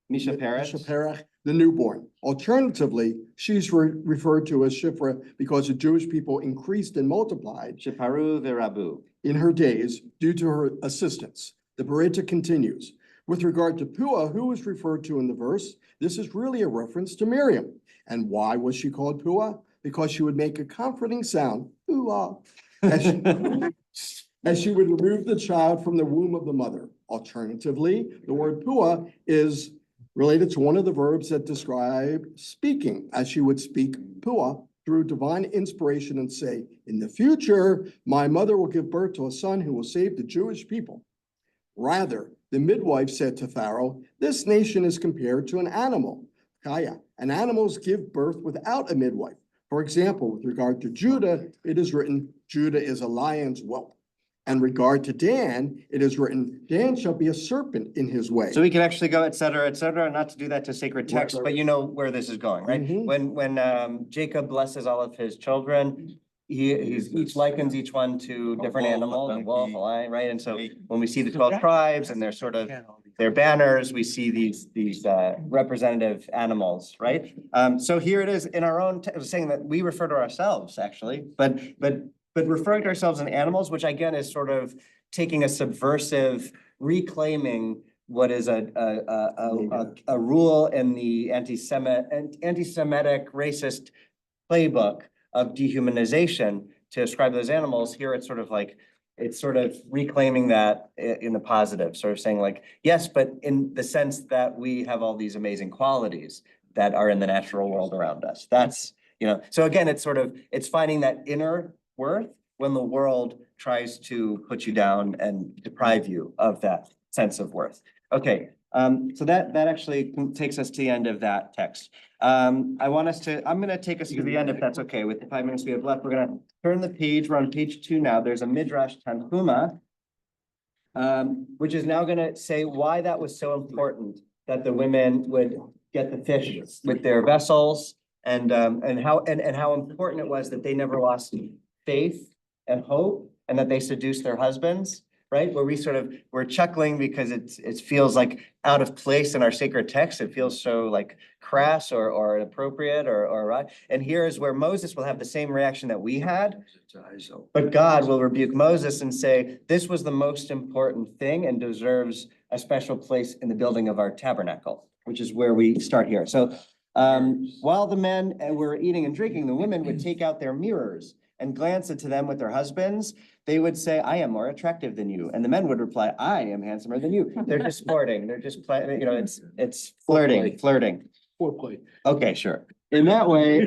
Misha Peretz. Perech, the newborn. Alternatively, she's referred to as Shifra because the Jewish people increased and multiplied Shiparu v'Rabu. in her days due to her assistance. The Baraita continues. With regard to Pua, who is referred to in the verse, this is really a reference to Miriam. And why was she called Pua? Because she would make a comforting sound, Pua, as she would remove the child from the womb of the mother. Alternatively, the word Pua is related to one of the verbs that describe speaking, as she would speak Pua through divine inspiration and say, in the future, my mother will give birth to a son who will save the Jewish people. Rather, the midwife said to Pharaoh, this nation is compared to an animal, Kaya, and animals give birth without a midwife. For example, with regard to Judah, it is written, Judah is a lion's whelp. And regard to Dan, it is written, Dan shall be a serpent in his way. So we can actually go, et cetera, not to do that to sacred text, but you know where this is going, right? Mhm. When Jacob blesses all of his children, he's each likens each one to different animals, a wolf, a lion, right? And so when we see the 12 tribes and their banners, we see these representative animals, right? So here it is in our own, saying that we refer to ourselves actually, but referring to ourselves in animals, which again is sort of taking a subversive, reclaiming what is a rule in the anti-Semitic racist playbook of dehumanization to ascribe those animals. Here it's sort of like, it's sort of reclaiming that in the positive, sort of saying like, yes, but in the sense that we have all these amazing qualities that are in the natural world around us. That's, you know, so again, it's sort of, it's finding that inner worth when the world tries to put you down and deprive you of that sense of worth. Okay, so that actually takes us to the end of that text. I'm gonna take us to the end if that's okay. With the 5 minutes we have left, we're gonna turn the page. We're on page 2 now. There's a Midrash Tanhuma, which is now gonna say why that was so important that the women would get the fish with their vessels and how important it was that they never lost faith and hope, and that they seduced their husbands, right? Where we're chuckling because it feels like out of place in our sacred text. It feels so like crass or inappropriate or right. And here is where Moses will have the same reaction that we had, but God will rebuke Moses and say, this was the most important thing and deserves a special place in the building of our tabernacle, which is where we start here. So while the men were eating and drinking, the women would take out their mirrors and glance into them with their husbands. They would say, I am more attractive than you. And the men would reply, I am handsomer than you. They're just sporting. They're just playing, you know, it's flirting. Foreplay. Okay, sure. In that way,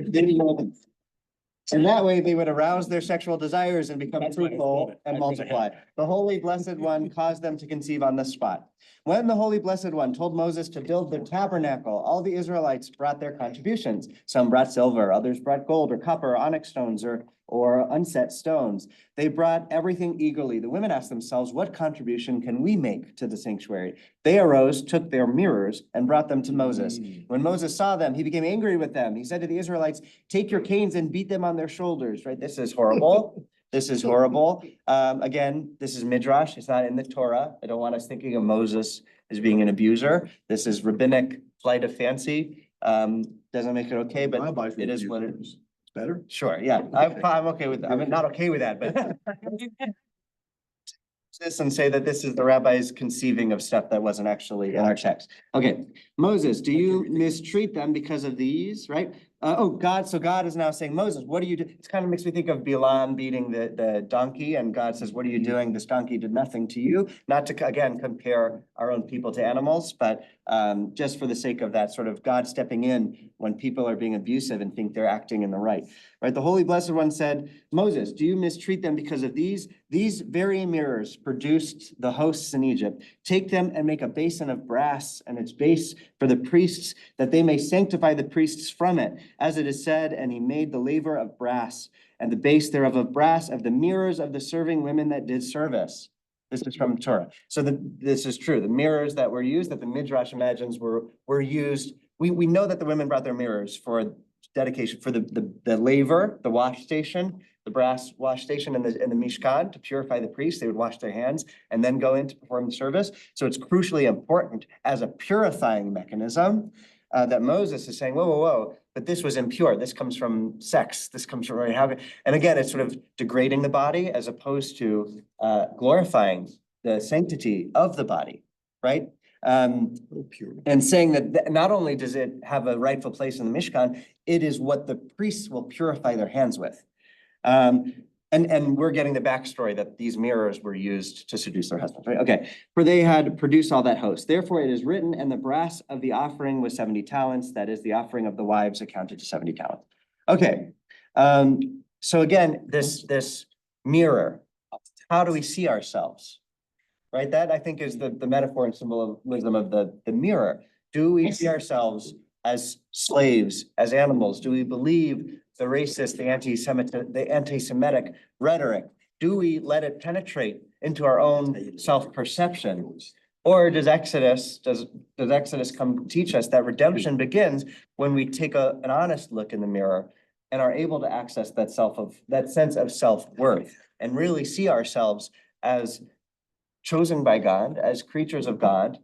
they would arouse their sexual desires and become fruitful and multiply. The Holy Blessed One caused them to conceive on the spot. When the Holy Blessed One told Moses to build the tabernacle, all the Israelites brought their contributions. Some brought silver, others brought gold or copper or onyx stones or unset stones. They brought everything eagerly. The women asked themselves, what contribution can we make to the sanctuary? They arose, took their mirrors, and brought them to Moses. When Moses saw them, he became angry with them. He said to the Israelites, take your canes and beat them on their shoulders, right? This is horrible. This is horrible. Again, this is Midrash. It's not in the Torah. I don't want us thinking of Moses as being an abuser. This is rabbinic flight of fancy. Doesn't make it okay, but it is what it is. Better? Sure, yeah, I'm okay with that. I'm not okay with that, but this and say that this is the rabbis conceiving of stuff that wasn't actually in our text. Okay, Moses, do you mistreat them because of these, right? So God is now saying, Moses, what do you do? It kind of makes me think of Balaam beating the donkey, and God says, what are you doing? This donkey did nothing to you. Not to, again, compare our own people to animals, but just for the sake of that sort of God stepping in when people are being abusive and think they're acting in the right. Right? The Holy Blessed One said, Moses, do you mistreat them because of these? These very mirrors produced the hosts in Egypt. Take them and make a basin of brass and its base for the priests, that they may sanctify the priests from it. As it is said, and he made the laver of brass and the base thereof of brass of the mirrors of the serving women that did service. This is from Torah. So this is true. The mirrors that were used, that the Midrash imagines were used. We know that the women brought their mirrors for dedication, for the laver, the wash station, the brass wash station in the Mishkan to purify the priests. They would wash their hands and then go in to perform the service. So it's crucially important as a purifying mechanism that Moses is saying, whoa, whoa, whoa, but this was impure. This comes from sex. This comes from having, and again, it's sort of degrading the body as opposed to glorifying the sanctity of the body, right? And saying that not only does it have a rightful place in the Mishkan, it is what the priests will purify their hands with. And we're getting the backstory that these mirrors were used to seduce their husbands, right? Okay, for they had produced all that host. Therefore it is written, and the brass of the offering was 70 talents. That is, the offering of the wives accounted to 70 talents. Okay, so again, this mirror, how do we see ourselves? Right, that I think is the metaphor and symbolism of the mirror. Do we see ourselves as slaves, as animals? Do we believe the racist, the anti-Semitic rhetoric? Do we let it penetrate into our own self-perception? Or does Exodus come teach us that redemption begins when we take an honest look in the mirror and are able to access that sense of self-worth and really see ourselves as chosen by God, as creatures of God,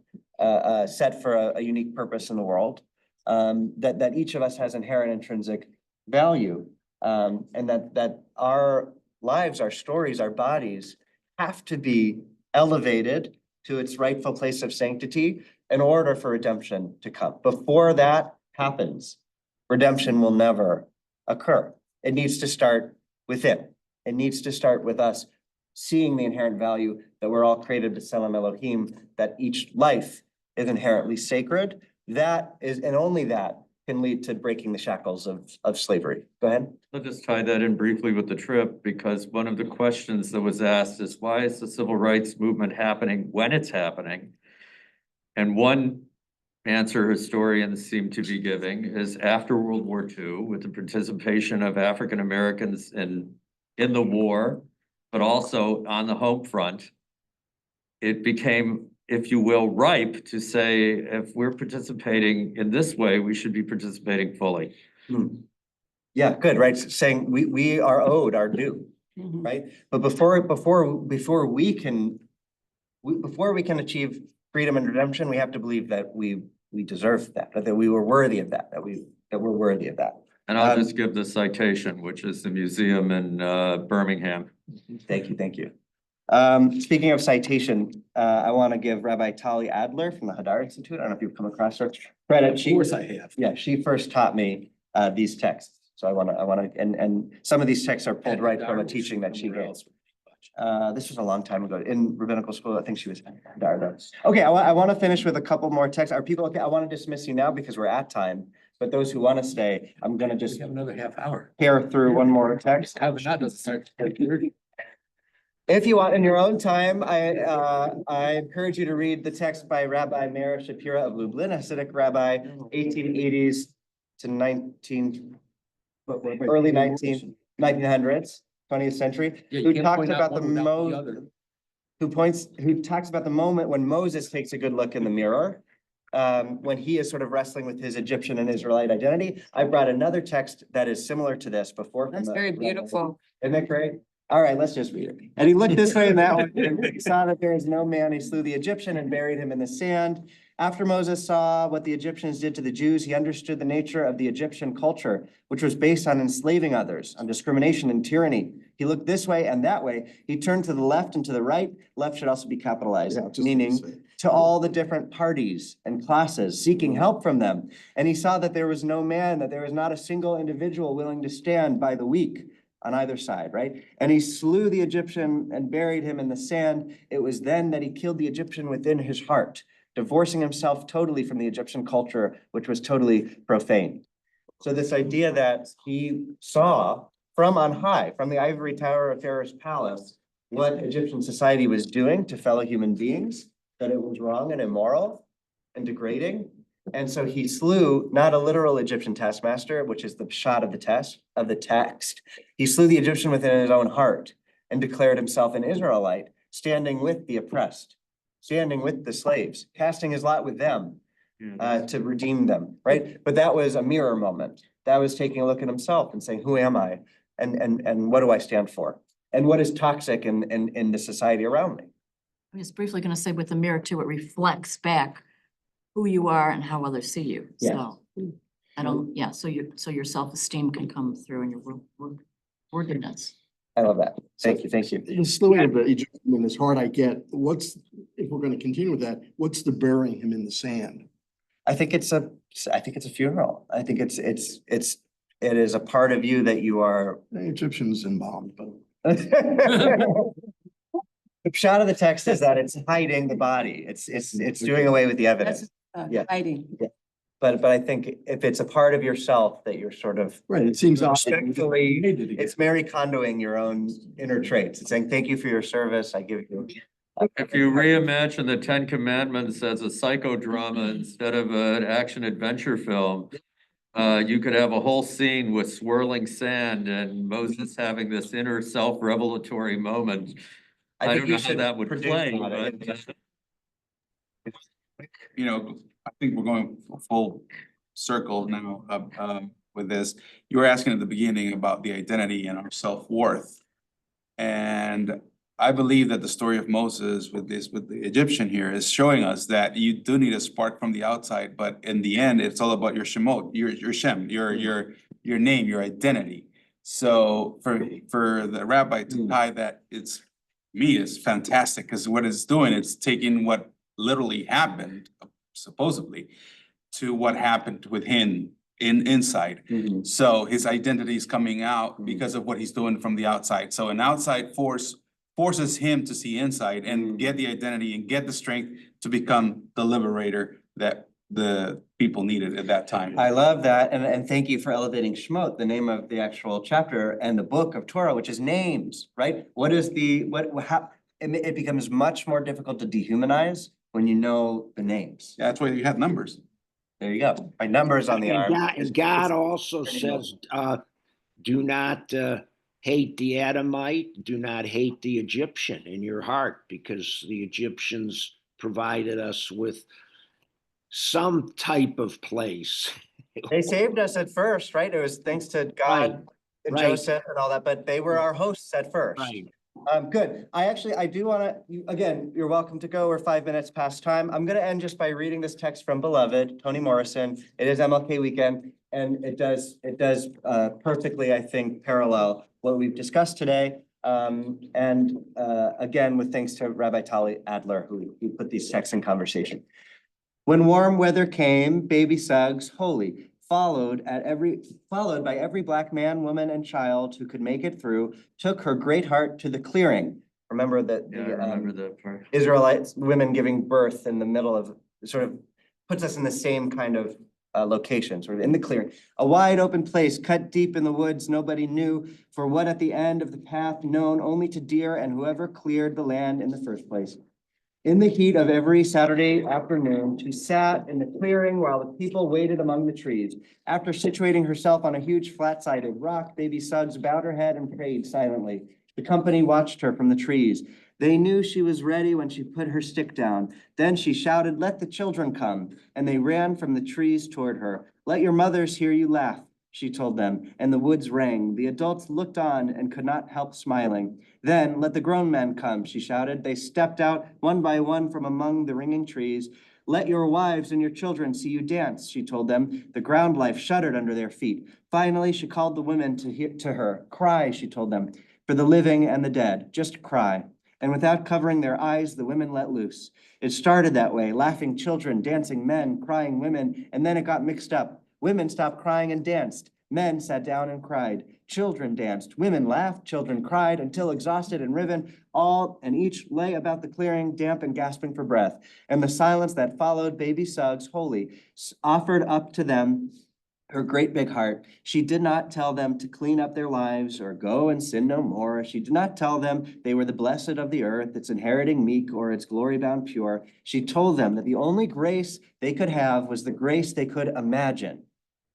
set for a unique purpose in the world, that each of us has inherent intrinsic value, and that our lives, our stories, our bodies have to be elevated to its rightful place of sanctity in order for redemption to come. Before that happens, redemption will never occur. It needs to start within. It needs to start with us seeing the inherent value that we're all created b'Tselem Elohim, that each life is inherently sacred. That is, and only that can lead to breaking the shackles of slavery. Go ahead. I'll just tie that in briefly with the trip, because one of the questions that was asked is, why is the civil rights movement happening when it's happening? And one answer historians seem to be giving is after World War II, with the participation of African Americans in the war, but also on the home front, it became, if you will, ripe to say, if we're participating in this way, we should be participating fully. Yeah, good, right? Saying we are owed our due, right? But before we can achieve freedom and redemption, we have to believe that we deserve that we were worthy of that we're worthy of that. And I'll just give the citation, which is the museum in Birmingham. Thank you. Speaking of citation, I want to give Rabbi Tali Adler from the Hadar Institute. I don't know if you've come across her credit. Of course I have. Yeah, she first taught me these texts. So I want to, and some of these texts are pulled right from a teaching that she gave. This was a long time ago in rabbinical school. I think she was Hadar though. Okay, I want to finish with a couple more texts. Are people okay? I want to dismiss you now because we're at time. But those who want to stay, I'm going to just have another half hour. Tear through one more text. How that doesn't start. If you want in your own time, I encourage you to read the text by Rabbi Meir Shapira of Lublin, a Hasidic rabbi, 1880s to early 1900s, 20th century, who talks about who talks about the moment when Moses takes a good look in the mirror, when he is sort of wrestling with his Egyptian and Israelite identity. I brought another text that is similar to this before. That's very beautiful. Isn't that great? All right, let's just read it. And he looked this way and that way, and he saw that there is no man. He slew the Egyptian and buried him in the sand. After Moses saw what the Egyptians did to the Jews, he understood the nature of the Egyptian culture, which was based on enslaving others, on discrimination and tyranny. He looked this way and that way. He turned to the left and to the right. Left should also be capitalized, Yeah, just meaning say. to all the different parties and classes, seeking help from them. And he saw that there was no man, that there was not a single individual willing to stand by the weak on either side, right? And he slew the Egyptian and buried him in the sand. It was then that he killed the Egyptian within his heart, divorcing himself totally from the Egyptian culture, which was totally profane. So this idea that he saw from on high, from the ivory tower of Pharaoh's palace, what Egyptian society was doing to fellow human beings, that it was wrong and immoral and degrading. And so he slew not a literal Egyptian taskmaster, which is the shot of the text. He slew the Egyptian within his own heart and declared himself an Israelite, standing with the oppressed, standing with the slaves, casting his lot with them to redeem them, right? But that was a mirror moment. That was taking a look at himself and saying, who am I? And what do I stand for? And what is toxic in the society around me? I'm just briefly going to say with the mirror too, it reflects back who you are and how others see you. Yeah. So I don't, yeah, so your self-esteem can come through in your worthiness. I love that. Thank you, thank you. The slowing of the Egyptian in his heart, I get. If we're gonna continue with that, what's the burying him in the sand? I think it's a funeral. I think it is a part of you that you are. The Egyptians embalmed, but. The shot of the text is that it's hiding the body. It's doing away with the evidence. Yeah. Hiding. Yeah. But I think if it's a part of yourself that you're sort of Right, it seems respectfully, it's Mary Kondoing your own inner traits. It's saying, thank you for your service. I give you. If you reimagine the Ten Commandments as a psychodrama instead of an action adventure film, you could have a whole scene with swirling sand and Moses having this inner self-revelatory moment. I don't know how that would play, but. You know, I think we're going full circle now with this. You were asking at the beginning about the identity and our self-worth. And I believe that the story of Moses with the Egyptian here is showing us that you do need a spark from the outside, but in the end, it's all about your shemot, your shem, your name, your identity. So for the rabbi to tie that it's me is fantastic, because what it's doing, it's taking what literally happened, supposedly, to what happened with him inside. So his identity is coming out because of what he's doing from the outside. So an outside force forces him to see inside and get the identity and get the strength to become the liberator that the people needed at that time. I love that. And thank you for elevating Shemot, the name of the actual chapter and the book of Torah, which is names, right? It becomes much more difficult to dehumanize when you know the names. Yeah, that's why you have numbers. There you go. My numbers on the arm. God also says, do not hate the Adamite, do not hate the Egyptian in your heart, because the Egyptians provided us with some type of place. They saved us at first, right? It was thanks to God and Joseph and all that, but they were our hosts at first. Right. Good. I do want to, again, you're welcome to go. We're 5 minutes past time. I'm going to end just by reading this text from Beloved, Toni Morrison. It is MLK weekend, and it does perfectly, I think, parallel what we've discussed today. Again, with thanks to Rabbi Tali Adler, who put these texts in conversation. When warm weather came, baby Suggs, holy, followed by every black man, woman, and child who could make it through, took her great heart to the clearing. Remember that Yeah, I remember that part. Israelites, women giving birth in the middle of, sort of puts us in the same kind of location, sort of in the clearing. A wide open place cut deep in the woods, nobody knew for what at the end of the path, known only to deer and whoever cleared the land in the first place. In the heat of every Saturday afternoon, she sat in the clearing while the people waited among the trees. After situating herself on a huge flat-sided rock, baby Suggs bowed her head and prayed silently. The company watched her from the trees. They knew she was ready when she put her stick down. Then she shouted, "Let the children come," and they ran from the trees toward her. "Let your mothers hear you laugh," she told them, and the woods rang. The adults looked on and could not help smiling. "Then let the grown men come," she shouted. They stepped out one by one from among the ringing trees. "Let your wives and your children see you dance," she told them. The ground life shuddered under their feet. Finally, she called the women to her. "Cry," she told them. For the living and the dead, just cry. And without covering their eyes, the women let loose. It started that way, laughing children, dancing men, crying women, and then it got mixed up. Women stopped crying and danced. Men sat down and cried. Children danced. Women laughed. Children cried until exhausted and riven, all and each lay about the clearing, damp and gasping for breath. And the silence that followed baby Suggs, holy, offered up to them her great big heart. She did not tell them to clean up their lives or go and sin no more. She did not tell them they were the blessed of the earth, its inheriting meek or its glory bound pure. She told them that the only grace they could have was the grace they could imagine.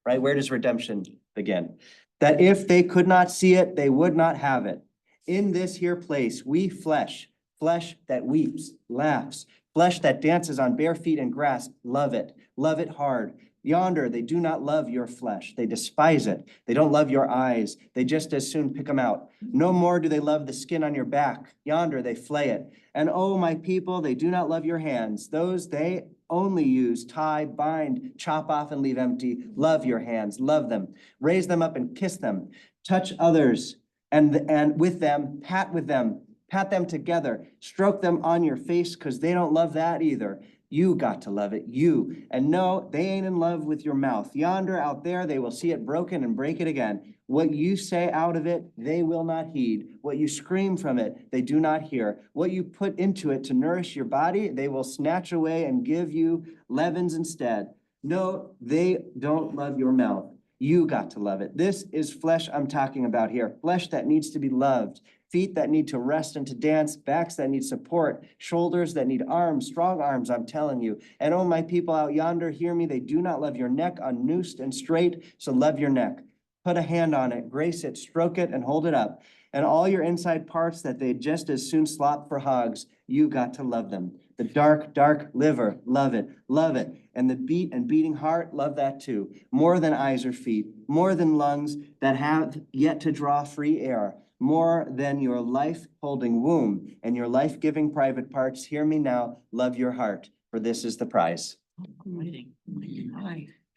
Right? Where does redemption begin? That if they could not see it, they would not have it. In this here place, we flesh that weeps, laughs, flesh that dances on bare feet and grass, love it hard. Yonder, they do not love your flesh. They despise it. They don't love your eyes. They just as soon pick them out. No more do they love the skin on your back. Yonder, they flay it. And oh, my people, they do not love your hands. Those they only use, tie, bind, chop off, and leave empty. Love your hands, love them. Raise them up and kiss them. Touch others and with them, pat them together. Stroke them on your face because they don't love that either. You got to love it, you. And no, they ain't in love with your mouth. Yonder out there, they will see it broken and break it again. What you say out of it, they will not heed. What you scream from it, they do not hear. What you put into it to nourish your body, they will snatch away and give you leavens instead. No, they don't love your mouth. You got to love it. This is flesh I'm talking about here. Flesh that needs to be loved. Feet that need to rest and to dance, backs that need support, shoulders that need arms, strong arms, I'm telling you. And oh, my people out yonder, hear me, they do not love your neck unnoosed and straight, so love your neck. Put a hand on it, grace it, stroke it, and hold it up. And all your inside parts that they just as soon slop for hogs, you got to love them. The dark liver, love it, love it. And the beat and beating heart, love that too. More than eyes or feet, more than lungs that have yet to draw free air. More than your life-holding womb and your life-giving private parts, hear me now, love your heart, for this is the prize.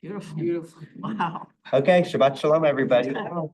Beautiful. Beautiful. Wow. Okay, Shabbat Shalom, everybody.